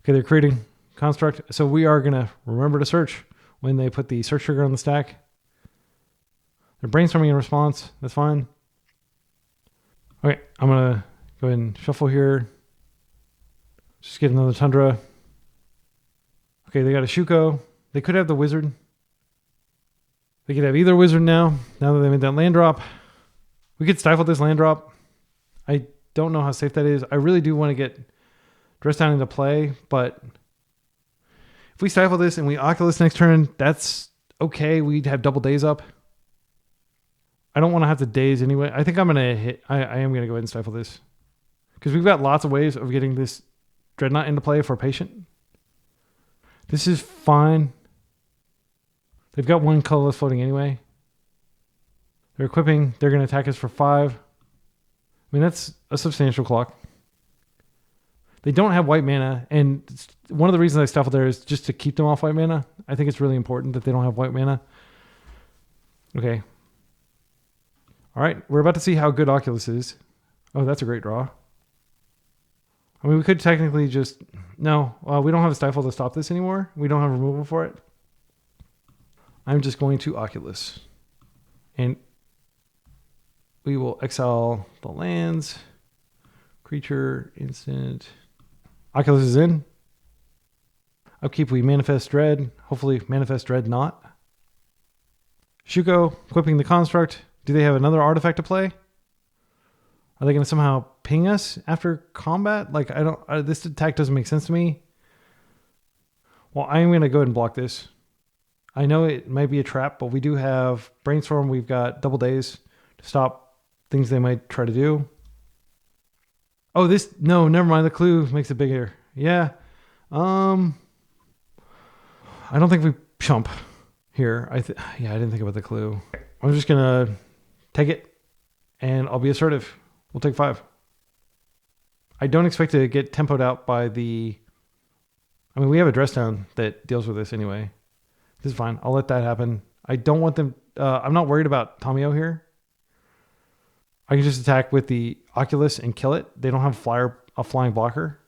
Okay, they're creating construct. So we are going to remember to search when they put the search trigger on the stack. They're brainstorming in response. That's fine. Okay, I'm going to go ahead and shuffle here. Just get another Tundra. Okay, they got a Shuko. They could have the Wizard. They could have either Wizard now that they made that land drop. We could stifle this land drop. I don't know how safe that is. I really do want to get dress down into play, but if we stifle this and we Oculus next turn, that's okay. We'd have double days up. I don't want to have to daze anyway. I think I'm going to hit. I am going to go ahead and stifle this because we've got lots of ways of getting this Dreadnought into play for patient. This is fine. They've got one colorless floating anyway. They're equipping. They're going to attack us for 5. I mean, that's a substantial clock. They don't have white mana, and one of the reasons I stifled there is just to keep them off white mana. I think it's really important that they don't have white mana. Okay. All right, we're about to see how good Oculus is. Oh, that's a great draw. I mean, we could technically just... No, we don't have a stifle to stop this anymore. We don't have removal for it. I'm just going to Oculus. And we will exile the lands. Creature, instant. Oculus is in. Upkeep, we Manifest Dread. Hopefully Manifest Dreadnought. Shuko, equipping the construct. Do they have another artifact to play? Are they going to somehow ping us after combat? Like, I don't... this attack doesn't make sense to me. Well, I'm going to go ahead and block this. I know it might be a trap, but we do have Brainstorm. We've got double days to stop things they might try to do. Oh, this... No, never mind. The clue makes it bigger. Yeah. I don't think we chump here. Yeah, I didn't think about the clue. I'm just going to take it, and I'll be assertive. We'll take 5. I don't expect to get tempoed out by the... I mean, we have a dress down that deals with this anyway. This is fine. I'll let that happen. I don't want them... I'm not worried about Tomio here. I can just attack with the Oculus and kill it. They don't have a flying blocker.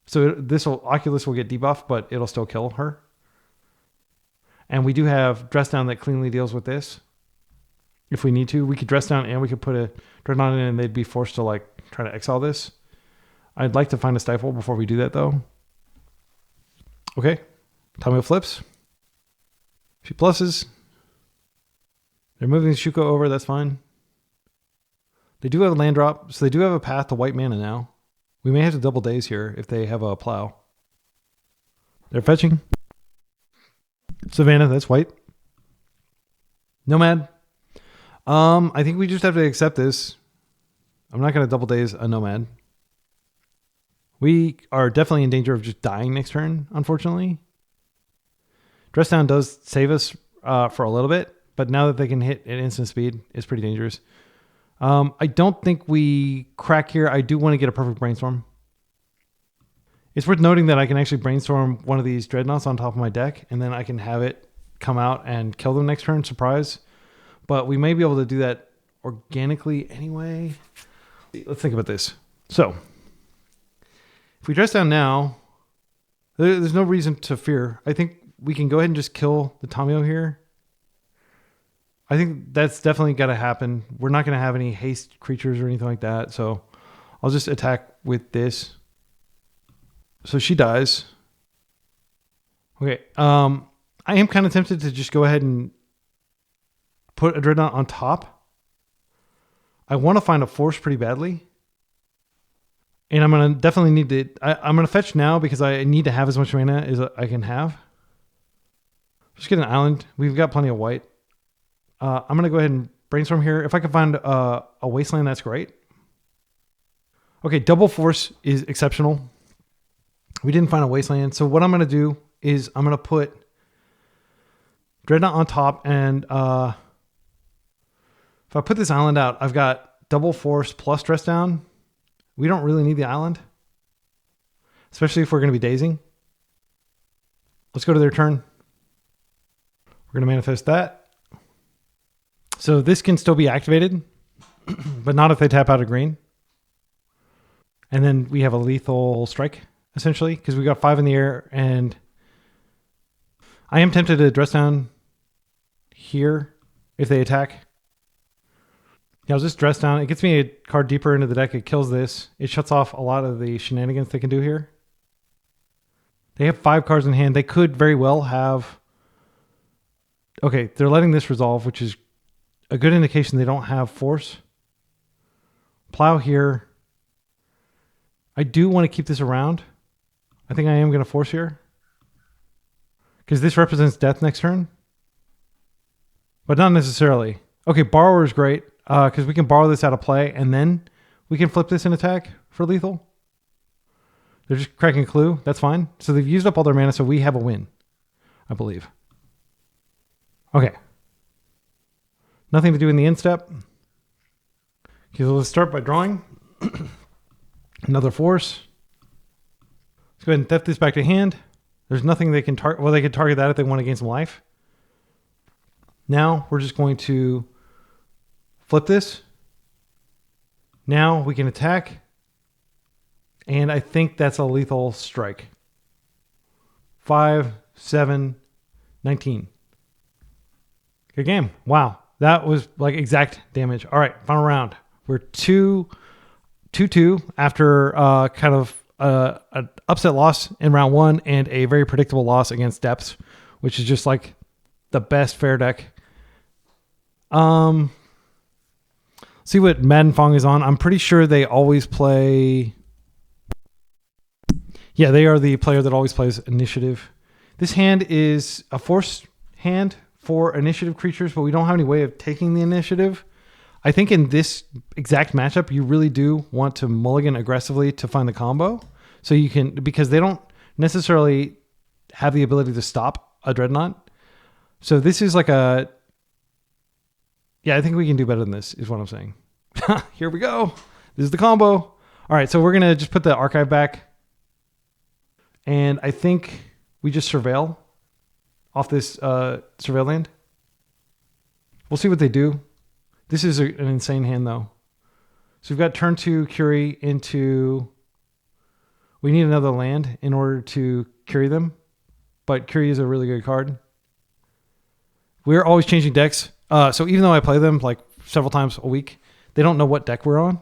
So Oculus will get debuffed, but it'll still kill her. And we do have dress down that cleanly deals with this. If we need to, we could dress down and we could put a Dreadnought in and they'd be forced to like try to exile this. I'd like to find a stifle before we do that though. Okay. Tomio flips. She pluses. They're moving Shuko over. That's fine. They do have a land drop, so they do have a path to white mana now. We may have to double days here if they have a plow. They're fetching. Savannah, that's white. Nomad. I think we just have to accept this. I'm not going to double days a Nomad. We are definitely in danger of just dying next turn, unfortunately. Dress down does save us for a little bit, but now that they can hit at instant speed, it's pretty dangerous. I don't think we crack here. I do want to get a perfect brainstorm. It's worth noting that I can actually brainstorm one of these dreadnoughts on top of my deck, and then I can have it come out and kill them next turn. Surprise. But we may be able to do that organically anyway. Let's think about this. So, If we dress down now, there's no reason to fear. I think we can go ahead and just kill the Tamio here. I think that's definitely got to happen. We're not going to have any haste creatures or anything like that. So I'll just attack with this. So she dies. Okay. I am kind of tempted to just go ahead and put a Dreadnought on top. I want to find a force pretty badly. And I'm going to definitely need to... I'm going to fetch now because I need to have as much mana as I can have. Just get an island. We've got plenty of white. I'm going to go ahead and brainstorm here. If I can find a wasteland, that's great. Okay, double force is exceptional. We didn't find a wasteland. So what I'm going to do is I'm going to put Dreadnought on top. And if I put this island out, I've got double force plus dress down. We don't really need the island, especially if we're going to be dazing. Let's go to their turn. We're going to manifest that. So this can still be activated, but not if they tap out a green. And then we have a lethal strike, essentially, because we got 5 in the air. And I am tempted to dress down here if they attack. Yeah, I'll just dress down. It gets me a card deeper into the deck. It kills this. It shuts off a lot of the shenanigans they can do here. They have 5 cards in hand. They could very well have... Okay, they're letting this resolve, which is a good indication they don't have force. Plow here. I do want to keep this around. I think I am going to force here. Because this represents death next turn. But not necessarily. Okay, Borrower is great. Because we can borrow this out of play, and then we can flip this in attack for lethal. They're just cracking Clue. That's fine. So they've used up all their mana, so we have a win, I believe. Okay. Nothing to do in the end step. Okay, so let's start by drawing. Another force. Let's go ahead and theft this back to hand. There's nothing they can target. Well, they could target that if they want to gain some life. Now we're just going to flip this. Now we can attack. And I think that's a lethal strike. 5, 7, 19. Good game. Wow. That was like exact damage. All right, final round. We're 2-2 after kind of an upset loss in round 1 and a very predictable loss against Depths, which is just like the best fair deck. See what Madden Fong is on. I'm pretty sure they always play... Yeah, they are the player that always plays initiative. This hand is a force hand for initiative creatures, but we don't have any way of taking the initiative. I think in this exact matchup, you really do want to mulligan aggressively to find the combo. So you can, because they don't necessarily have the ability to stop a Dreadnought. So this is like a... Yeah, I think we can do better than this, is what I'm saying. Here we go. This is the combo. All right, so we're going to just put the archive back. And I think we just surveil off this surveil land. We'll see what they do. This is an insane hand, though. So we've got turn 2 Curie into... We need another land in order to Curie them. But Curie is a really good card. We're always changing decks. So even though I play them like several times a week, they don't know what deck we're on.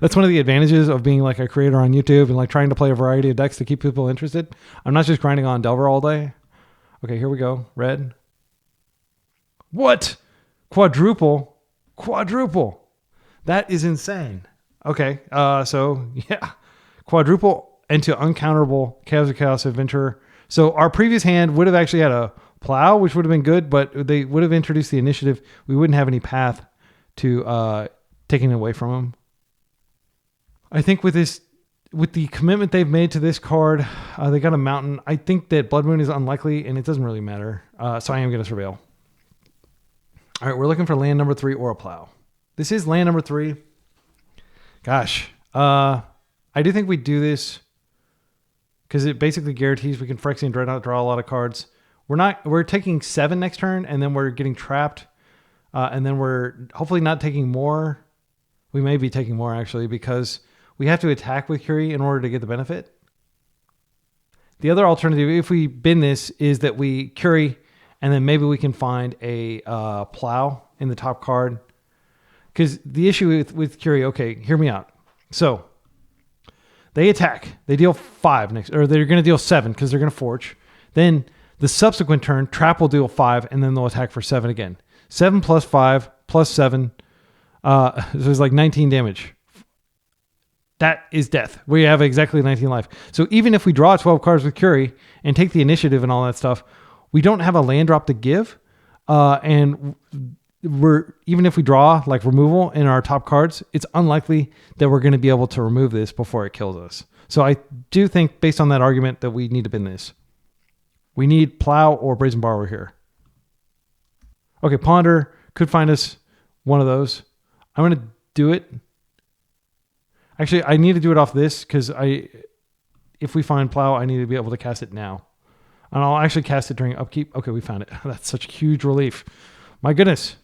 That's one of the advantages of being like a creator on YouTube and like trying to play a variety of decks to keep people interested. I'm not just grinding on Delver all day. Okay, here we go. Red. What? Quadruple. That is insane. Okay, so yeah. Quadruple into uncounterable Chaos of Chaos Adventurer. So our previous hand would have actually had a plow, which would have been good, but they would have introduced the initiative. We wouldn't have any path to taking it away from them. I think with the commitment they've made to this card, they got a mountain. I think that Blood Moon is unlikely, and it doesn't really matter. So I am going to surveil. All right, we're looking for land number 3 or a plow. This is land number 3. Gosh, I do think we do this because it basically guarantees we can Phyrexian Dreadnought, draw a lot of cards. We're taking 7 next turn, and then we're getting trapped. And then we're hopefully not taking more. We may be taking more, actually, because we have to attack with Curie in order to get the benefit. The other alternative, if we bin this, is that we Curie, and then maybe we can find a plow in the top card. Because the issue with Curie, okay, hear me out. So they attack. They deal 5 next, or they're going to deal 7 because they're going to forge. Then the subsequent turn, Trap will deal 5, and then they'll attack for 7 again. 7 plus 5 plus 7. So it's like 19 damage. That is death. We have exactly 19 life. So even if we draw 12 cards with Curie and take the initiative and all that stuff, we don't have a land drop to give. And even if we draw like removal in our top cards, it's unlikely that we're going to be able to remove this before it kills us. So I do think, based on that argument, that we need to bin this. We need Plow or Brazen Borrower here. Okay, Ponder could find us one of those. I'm going to do it. Actually, I need to do it off this because if we find Plow, I need to be able to cast it now. And I'll actually cast it during upkeep. Okay, we found it. That's such a huge relief. My goodness.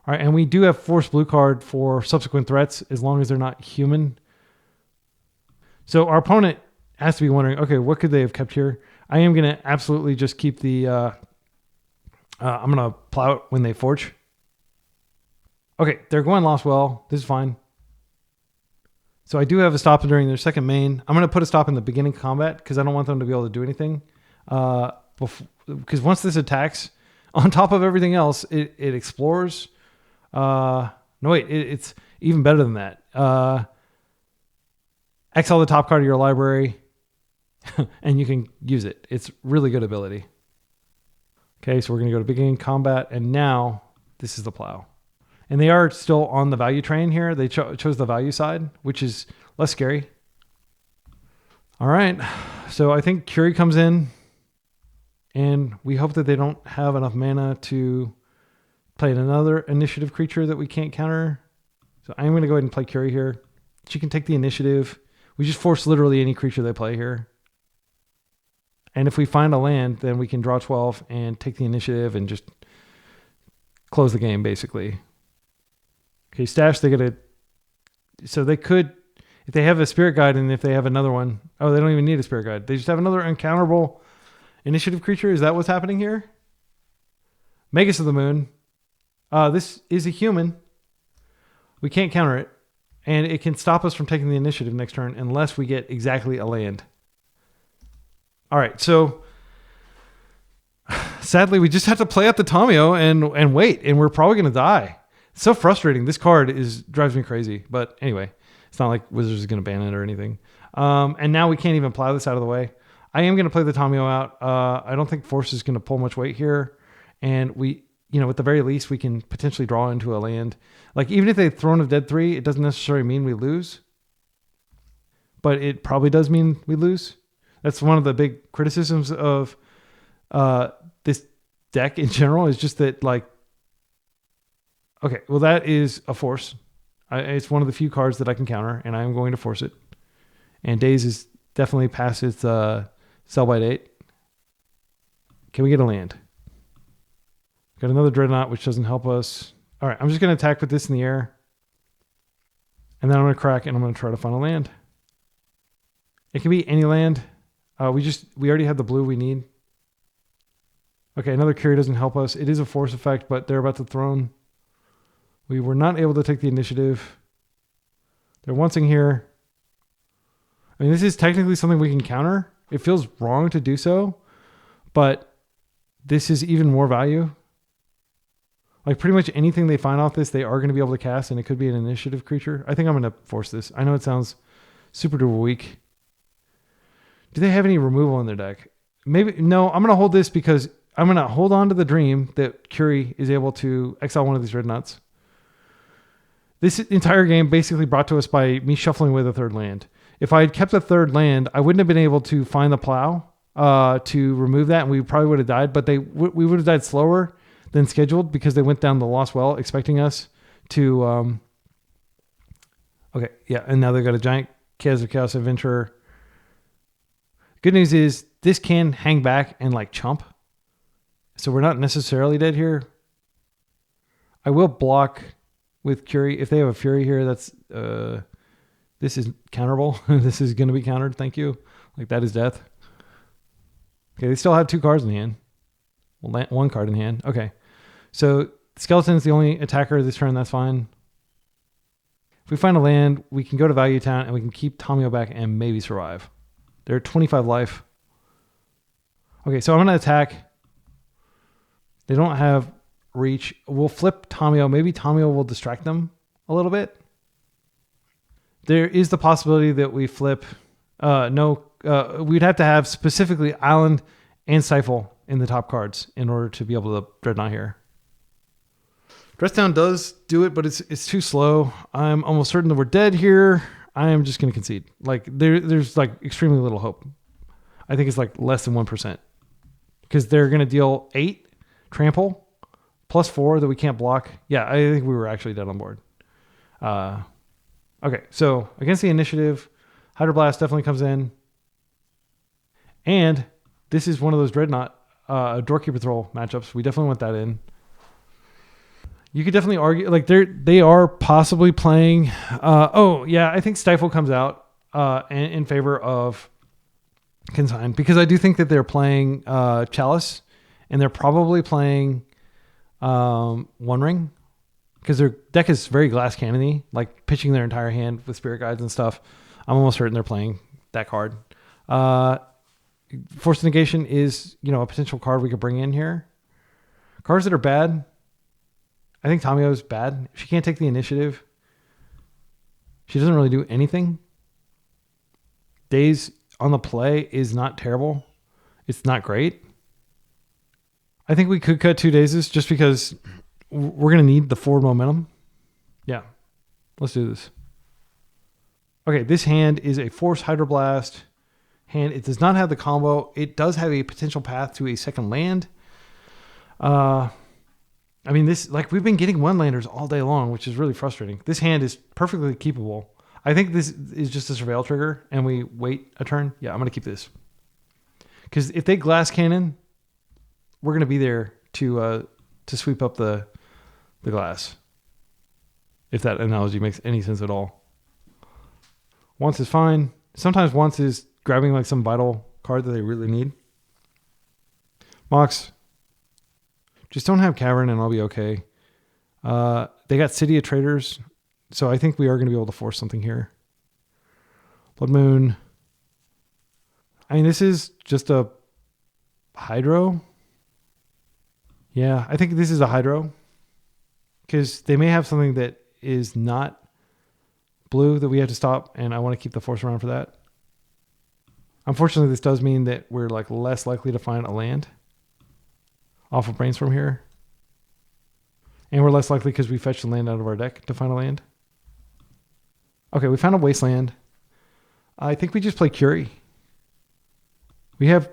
All right, and we do have Force Blue card for subsequent threats as long as they're not human. So our opponent has to be wondering, okay, what could they have kept here? I am going to absolutely just keep the... I'm going to Plow it when they forge. Okay, they're going Lost Well. This is fine. So I do have a stop during their second main. I'm going to put a stop in the beginning combat because I don't want them to be able to do anything. Because once this attacks, on top of everything else, it explores. No, wait, it's even better than that. Exile the top card of your library, and you can use it. It's really good ability. Okay, so we're going to go to beginning combat, and now this is the Plow. And they are still on the value train here. They chose the value side, which is less scary. All right. So I think Curie comes in, and we hope that they don't have enough mana to play another initiative creature that we can't counter. So I'm going to go ahead and play Curie here. She can take the initiative. We just force literally any creature they play here. And if we find a land, then we can draw 12 and take the initiative and just close the game, basically. Okay, Stash, so they could, if they have a Spirit Guide and if they have another one, oh, they don't even need a Spirit Guide. They just have another uncounterable initiative creature. Is that what's happening here? Magus of the Moon. This is a human. We can't counter it. And it can stop us from taking the initiative next turn unless we get exactly a land. All right, so sadly, we just have to play out the Tamiyo and wait, and we're probably going to die. It's so frustrating. This card drives me crazy. But anyway, it's not like Wizards is going to ban it or anything. And now we can't even Plow this out of the way. I am going to play the Tamiyo out. I don't think Force is going to pull much weight here. And we, at the very least, we can potentially draw into a land. Like, even if they Throne of Dead 3, it doesn't necessarily mean we lose. But it probably does mean we lose. That's one of the big criticisms of this deck in general, is just that, like, okay, well, that is a force. It's one of the few cards that I can counter, and I'm going to force it. And Daze is definitely past its sell-by date. Can we get a land? Got another Dreadnought, which doesn't help us. All right, I'm just going to attack with this in the air. And then I'm going to crack, and I'm going to try to find a land. It can be any land. We already have the blue we need. Okay, another Curie doesn't help us. It is a force effect, but they're about to Throne. We were not able to take the initiative. They're onceing here. I mean, this is technically something we can counter. It feels wrong to do so, but this is even more value. Like, pretty much anything they find off this, they are going to be able to cast, and it could be an initiative creature. I think I'm going to force this. I know it sounds super duper weak. Do they have any removal in their deck? Maybe. No, I'm going to hold this because I'm going to hold on to the dream that Curie is able to exile one of these Dreadnoughts. This entire game basically brought to us by me shuffling with a third land. If I had kept a third land, I wouldn't have been able to find the Plow to remove that, and we probably would have died, but we would have died slower than scheduled because they went down the Lost Well expecting us to... okay, yeah, and now they've got a giant Chaos Adventurer. Good news is this can hang back and like chump. So we're not necessarily dead here. I will block with Curie. If they have a Fury here, that's this is counterable. This is going to be countered. Thank you. Like that is death. Okay, they still have 2 cards in hand. Well, 1 card in hand. Okay. So Skeleton's the only attacker this turn. That's fine. If we find a land, we can go to Value Town and we can keep Tamio back and maybe survive. They're at 25 life. Okay, so I'm going to attack. They don't have reach. We'll flip Tamio. Maybe Tamio will distract them a little bit. There is the possibility that we flip. We'd have to have specifically Island and Stifle in the top cards in order to be able to Dreadnought here. Dress Down does do it, but it's too slow. I'm almost certain that we're dead here. I am just going to concede. Like there's like extremely little hope. I think it's like less than 1% because they're going to deal 8 trample plus 4 that we can't block. Yeah, I think we were actually dead on board. Okay, so against the initiative, Hydroblast definitely comes in. And this is one of those Dreadnought Doorkeeper Troll matchups. We definitely want that in. You could definitely argue, like they are possibly playing. I think Stifle comes out in favor of Consign because I do think that they're playing Chalice, and they're probably playing One Ring because their deck is very glass cannony, like pitching their entire hand with Spirit Guides and stuff. I'm almost certain they're playing that card. Force Negation is a potential card we could bring in here. Cards that are bad. I think Tamio's bad. She can't take the initiative. She doesn't really do anything. Days on the play is not terrible. It's not great. I think we could cut 2 Dazes just because we're going to need the forward momentum. Yeah. Let's do this. Okay, this hand is a Force Hydroblast hand. It does not have the combo. It does have a potential path to a second land. We've been getting 1-landers all day long, which is really frustrating. This hand is perfectly keepable. I think this is just a Surveil trigger, and we wait a turn. Yeah, I'm going to keep this. Because if they Glass Cannon, we're going to be there to sweep up the glass. If that analogy makes any sense at all. Once is fine. Sometimes once is grabbing like some vital card that they really need. Mox. Just don't have Cavern and I'll be okay. They got City of Traders, so I think we are going to be able to force something here. Blood Moon. I mean, this is just a Hydro. Yeah, I think this is a Hydro. Because they may have something that is not blue that we have to stop, and I want to keep the force around for that. Unfortunately, this does mean that we're like less likely to find a land off of Brainstorm here. And we're less likely because we fetched the land out of our deck to find a land. Okay, we found a Wasteland. I think we just play Curie. They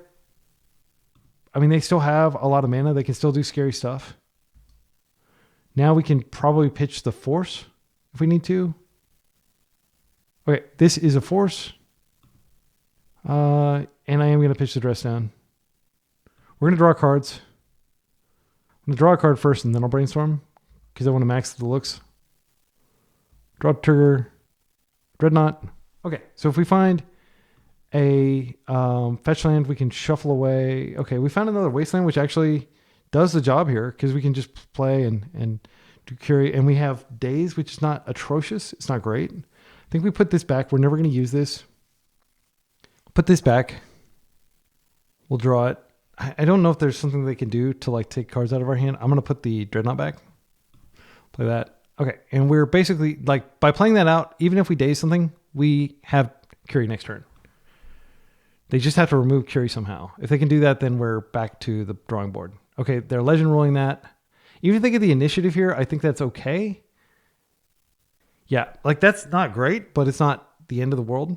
still have a lot of mana. They can still do scary stuff. Now we can probably pitch the Force if we need to. Okay, this is a Force. And I am going to pitch the Dress Down. We're going to draw cards. I'm going to draw a card first and then I'll Brainstorm because I want to max the looks. Draw trigger. Dreadnought. Okay, so if we find a fetch land, we can shuffle away. Okay, we found another Wasteland, which actually does the job here because we can just play and do Curie. And we have Days, which is not atrocious. It's not great. I think we put this back. We're never going to use this. Put this back. We'll draw it. I don't know if there's something they can do to like take cards out of our hand. I'm going to put the Dreadnought back. Play that. Okay. And we're basically like by playing that out, even if we daze something, we have Curie next turn. They just have to remove Curie somehow. If they can do that, then we're back to the drawing board. Okay. They're legend rolling that. Even if they get the initiative here, I think that's okay. Yeah. Like that's not great, but it's not the end of the world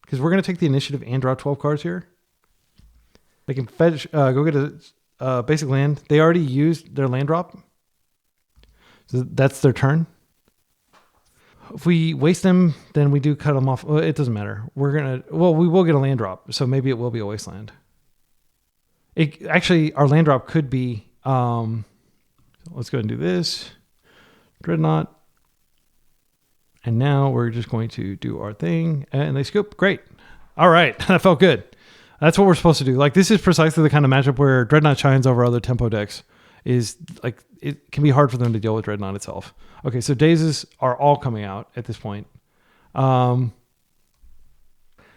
because we're going to take the initiative and draw 12 cards here. They can fetch, go get a basic land. They already used their land drop. So that's their turn. If we waste them, then we do cut them off. Well, it doesn't matter. We will get a land drop. So maybe it will be a wasteland. Actually, our land drop could be, let's go ahead and do this. Dreadnought. And now we're just going to do our thing. And they scoop. Great. All right. That felt good. That's what we're supposed to do. Like, this is precisely the kind of matchup where Dreadnought shines over other tempo decks. Is like, it can be hard for them to deal with Dreadnought itself. Okay, so Dazes are all coming out at this point.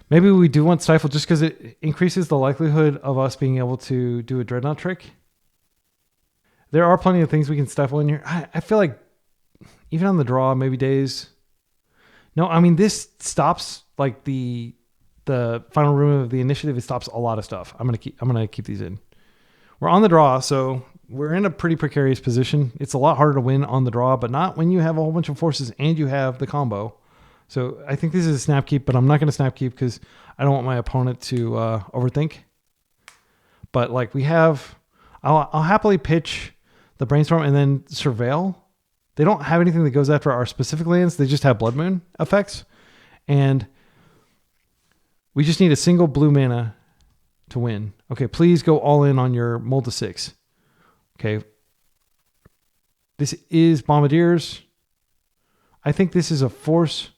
Maybe we do want Stifle just because it increases the likelihood of us being able to do a Dreadnought trick. There are plenty of things we can Stifle in here. I feel like even on the draw, maybe Daze. No, I mean, this stops like the final room of the initiative. It stops a lot of stuff. I'm gonna keep these in. We're on the draw, so we're in a pretty precarious position. It's a lot harder to win on the draw, but not when you have a whole bunch of forces and you have the combo. So I think this is a snap keep, but I'm not going to snap keep because I don't want my opponent to overthink. But like I'll happily pitch the Brainstorm and then Surveil. They don't have anything that goes after our specific lands. They just have Blood Moon effects. And we just need a single blue mana to win. Okay, please go all in on your Mold to 6. Okay. This is Bombardiers. I think this is a force.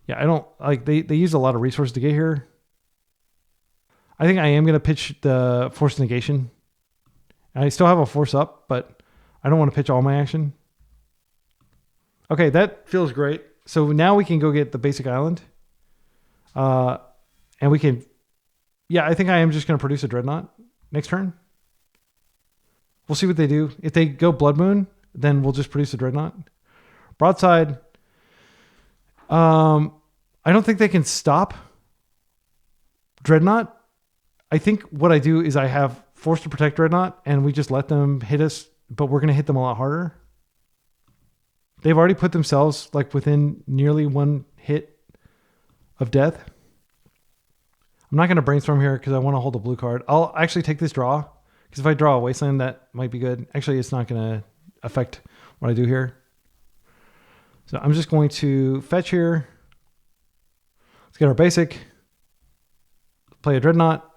Yeah, I don't like they use a lot of resources to get here. I think I am going to pitch the force negation. I still have a force up, but I don't want to pitch all my action. Okay, that feels great. So now we can go get the basic island. And we can, yeah, I think I am just going to produce a Dreadnought next turn. We'll see what they do. If they go Blood Moon, then we'll just produce a Dreadnought. Broadside. I don't think they can stop Dreadnought. I think what I do is I have Force to Protect Dreadnought and we just let them hit us, but we're going to hit them a lot harder. They've already put themselves like within nearly one hit of death. I'm not going to Brainstorm here because I want to hold a blue card. I'll actually take this draw because if I draw a Wasteland, that might be good. Actually, it's not going to affect what I do here. So I'm just going to fetch here. Let's get our basic. Play a Dreadnought.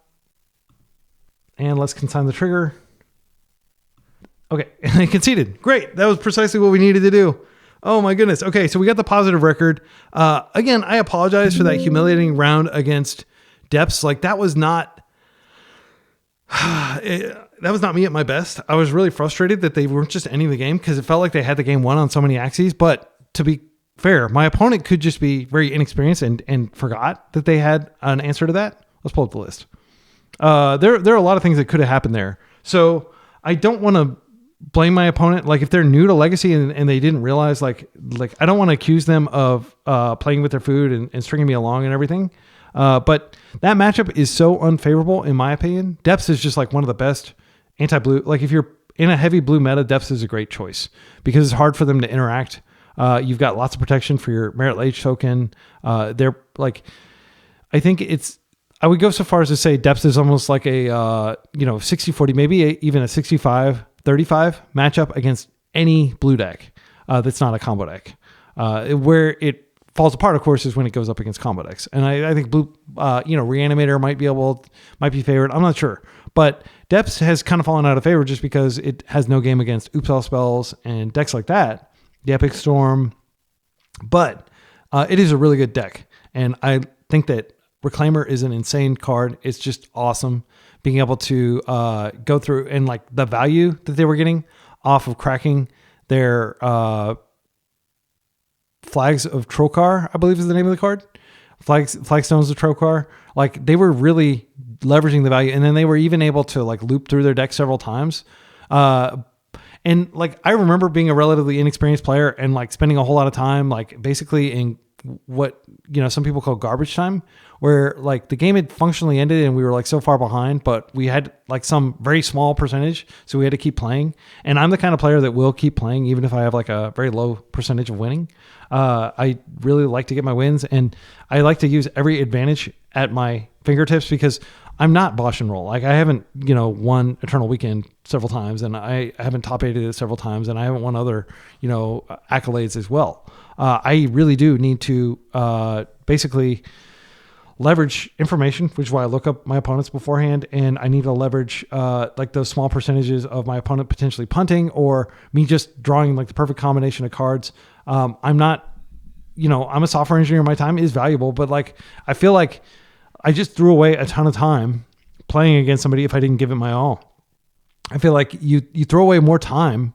And let's consign the trigger. Okay, I conceded. Great. That was precisely what we needed to do. Oh my goodness. Okay, so we got the positive record. Again, I apologize for that humiliating round against Depths. Like that was not me at my best. I was really frustrated that they weren't just ending the game because it felt like they had the game won on so many axes. But to be fair, my opponent could just be very inexperienced and forgot that they had an answer to that. Let's pull up the list. There are a lot of things that could have happened there. So I don't want to blame my opponent. Like if they're new to Legacy and they didn't realize, like I don't want to accuse them of playing with their food and stringing me along and everything. But that matchup is so unfavorable in my opinion. Depths is just like one of the best anti-blue. Like if you're in a heavy blue meta, Depths is a great choice because it's hard for them to interact. You've got lots of protection for your Merit Lage token. They're like, I think I would go so far as to say Depths is almost like a 60-40, maybe even a 65-35 matchup against any blue deck that's not a combo deck. Where it falls apart, of course, is when it goes up against combo decks. And I think blue, Reanimator might be favored. I'm not sure. But Depths has kind of fallen out of favor just because it has no game against Oops-All spells and decks like that. The Epic Storm. But it is a really good deck. And I think that Reclaimer is an insane card. It's just awesome being able to go through and like the value that they were getting off of cracking their Flags of Trokar, I believe is the name of the card. Flagstones of Trokar. Like they were really leveraging the value. And then they were even able to like loop through their deck several times. And like I remember being a relatively inexperienced player and like spending a whole lot of time like basically in what some people call garbage time, where like the game had functionally ended and we were like so far behind, but we had like some very small percentage, so we had to keep playing. And I'm the kind of player that will keep playing even if I have like a very low percentage of winning. I really like to get my wins, and I like to use every advantage at my fingertips because I'm not Bosch and roll. Like I haven't won Eternal Weekend several times, and I haven't top 8'd it several times, and I haven't won other accolades as well. I really do need to basically leverage information, which is why I look up my opponents beforehand, and I need to leverage like those small percentages of my opponent potentially punting or me just drawing like the perfect combination of cards. I'm not, I'm a software engineer. My time is valuable, but like I feel like I just threw away a ton of time playing against somebody if I didn't give it my all. I feel like you throw away more time,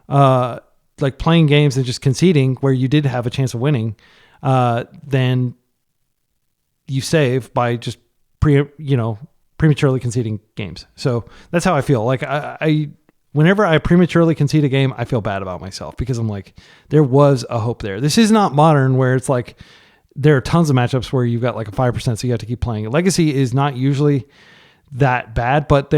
like playing games and just conceding where you did have a chance of winning, than you save by just prematurely conceding games. So that's how I feel. Like I whenever I prematurely concede a game, I feel bad about myself because I'm like, there was a hope there. This is not Modern where it's like there are tons of matchups where you've got like a 5%, so you have to keep playing. Legacy is not usually that bad, but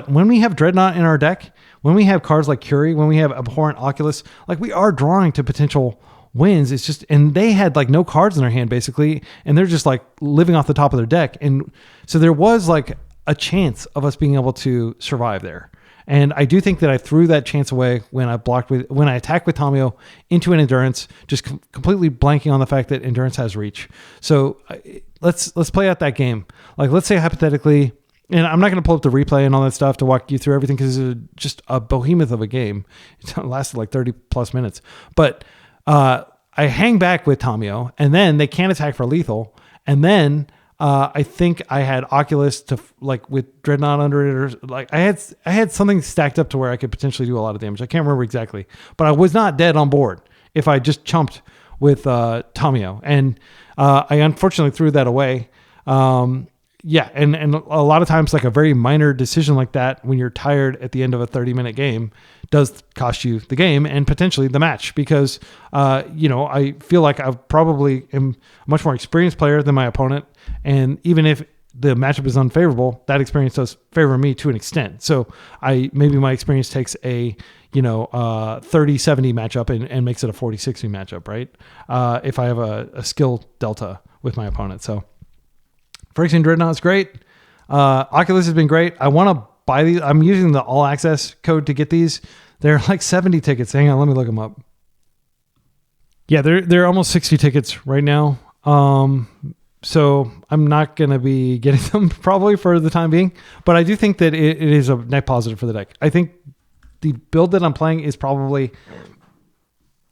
when we have Dreadnought in our deck, when we have cards like Curie, when we have Abhorrent Oculus, like we are drawing to potential wins. It's just, and they had like no cards in their hand basically, and they're just like living off the top of their deck. And so there was like a chance of us being able to survive there. And I do think that I threw that chance away when I attacked with Tamiyo into an Endurance, just completely blanking on the fact that Endurance has reach. So let's play out that game. Like, let's say hypothetically, and I'm not going to pull up the replay and all that stuff to walk you through everything because it's just a behemoth of a game. It lasted like 30 plus minutes. But I hang back with Tamiyo, and then they can't attack for lethal. And then I think I had Oculus to like with Dreadnought under it, or like I had something stacked up to where I could potentially do a lot of damage. I can't remember exactly, but I was not dead on board if I just chumped with Tamiyo, and I unfortunately threw that away. Yeah, and a lot of times like a very minor decision like that when you're tired at the end of a 30-minute game does cost you the game and potentially the match because I feel like I probably am a much more experienced player than my opponent, and even if the matchup is unfavorable, that experience does favor me to an extent. So maybe my experience takes a 30-70 matchup and makes it a 40-60 matchup, right? If I have a skill delta with my opponent. So Phyrexian Dreadnoughts is great. Oculus has been great. I want to buy these. I'm using the all access code to get these. They're like 70 tickets. Hang on, let me look them up. Yeah, they're almost 60 tickets right now. So I'm not going to be getting them probably for the time being, but I do think that it is a net positive for the deck. I think the build that I'm playing is probably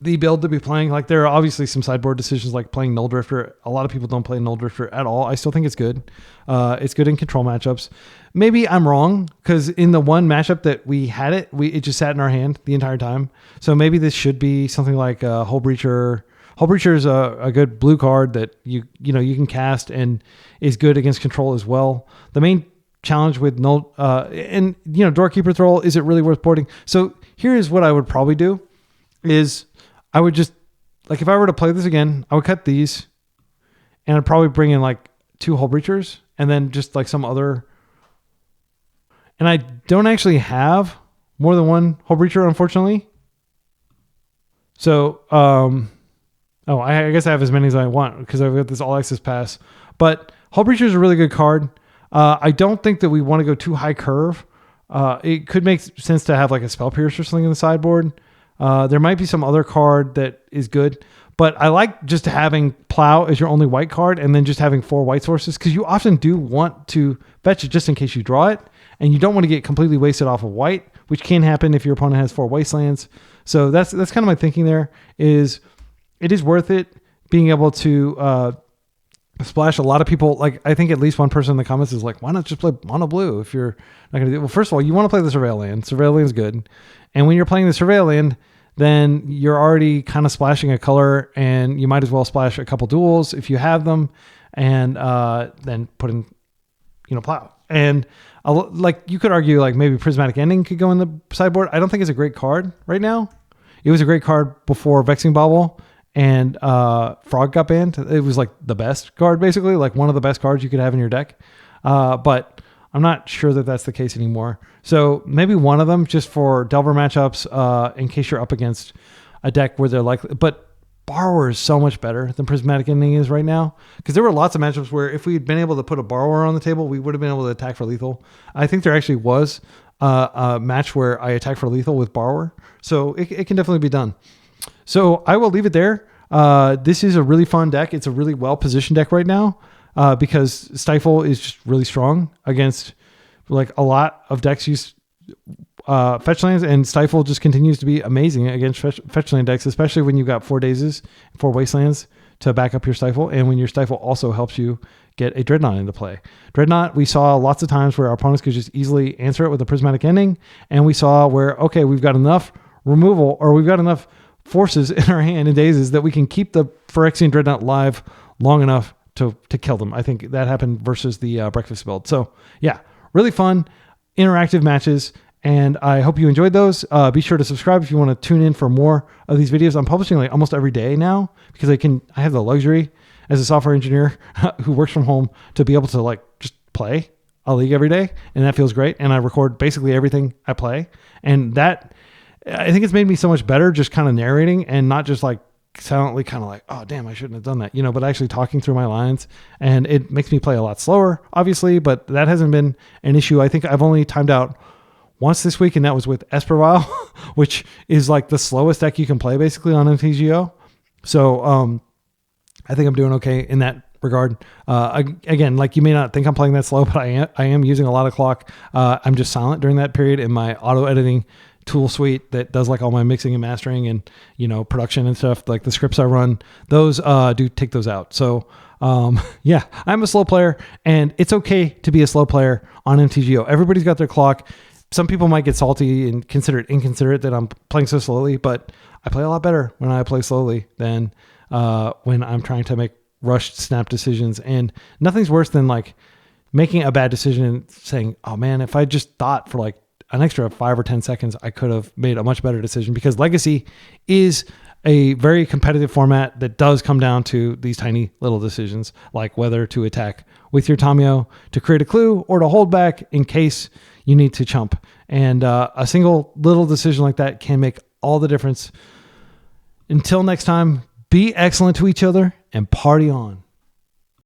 the build to be playing. Like, there are obviously some sideboard decisions like playing Null Drifter. A lot of people don't play Null Drifter at all. I still think it's good. It's good in control matchups. Maybe I'm wrong because in the one matchup that we had it just sat in our hand the entire time. So maybe this should be something like Hull Breacher. Hull Breacher is a good blue card that you can cast and is good against control as well. The main challenge with Null Doorkeeper Thrall, is it really worth boarding? So here is what I would probably do is I would just, like, if I were to play this again, I would cut these and I'd probably bring in like 2 Hull Breachers and then just like some other, and I don't actually have more than 1 Hull Breacher, unfortunately. So, I guess I have as many as I want because I've got this all access pass, but Hull Breacher is a really good card. I don't think that we want to go too high curve. It could make sense to have like a Spell Pierce or something in the sideboard. There might be some other card that is good, but I like just having Plow as your only white card and then just having 4 white sources because you often do want to fetch it just in case you draw it, and you don't want to get completely wasted off of white, which can happen if your opponent has 4 Wastelands. So that's kind of my thinking there. It is worth it being able to splash. A lot of people, like, I think at least one person in the comments is like, why not just play mono blue if you're not going to do it? Well, first of all, you want to play the Surveil land. Surveil land is good. And when you're playing the Surveil land, then you're already kind of splashing a color, and you might as well splash a couple duels if you have them, and then put in, Plow. And like, you could argue like maybe Prismatic Ending could go in the sideboard. I don't think it's a great card right now. It was a great card before Vexing Bauble and Frog got banned. It was like the best card, basically, like one of the best cards you could have in your deck. But I'm not sure that that's the case anymore. So maybe one of them just for Delver matchups, in case you're up against a deck where they're likely. But Borrower is so much better than Prismatic Ending is right now, because there were lots of matchups where if we had been able to put a Borrower on the table, we would have been able to attack for lethal. I think there actually was a match where I attacked for lethal with Borrower. So it can definitely be done. So I will leave it there. This is a really fun deck. It's a really well-positioned deck right now because Stifle is just really strong against like a lot of decks use fetch lands, and Stifle just continues to be amazing against fetch land decks, especially when you've got 4 Dazes, 4 Wastelands to back up your Stifle, and when your Stifle also helps you get a Dreadnought into play. Dreadnought, we saw lots of times where our opponents could just easily answer it with a Prismatic Ending, and we saw where, okay, we've got enough removal, or we've got enough forces in our hand in dazes that we can keep the Phyrexian Dreadnought live long enough to kill them. I think that happened versus the Breakfast build. So yeah, really fun, interactive matches, and I hope you enjoyed those. Be sure to subscribe if you want to tune in for more of these videos. I'm publishing like almost every day now because I have the luxury as a software engineer who works from home to be able to like just play a league every day, and that feels great. And I record basically everything I play, and that, I think it's made me so much better just kind of narrating and not just like silently kind of like, oh damn, I shouldn't have done that, you know, but actually talking through my lines, and it makes me play a lot slower, obviously, but that hasn't been an issue. I think I've only timed out once this week, and that was with Espervile, which is like the slowest deck you can play basically on MTGO. So I think I'm doing okay in that regard. Again, like you may not think I'm playing that slow, but I am using a lot of clock. I'm just silent during that period in my auto editing tool suite that does like all my mixing and mastering and, you know, production and stuff. Like the scripts I run, those do take those out. So yeah, I'm a slow player, and it's okay to be a slow player on MTGO. Everybody's got their clock. Some people might get salty and consider it inconsiderate that I'm playing so slowly, but I play a lot better when I play slowly than when I'm trying to make rushed snap decisions. And nothing's worse than like making a bad decision and saying, oh man, if I just thought for like an extra 5 or 10 seconds, I could have made a much better decision. Because Legacy is a very competitive format that does come down to these tiny little decisions, like whether to attack with your Tamiyo to create a clue or to hold back in case you need to chump. And a single little decision like that can make all the difference. Until next time, be excellent to each other and party on.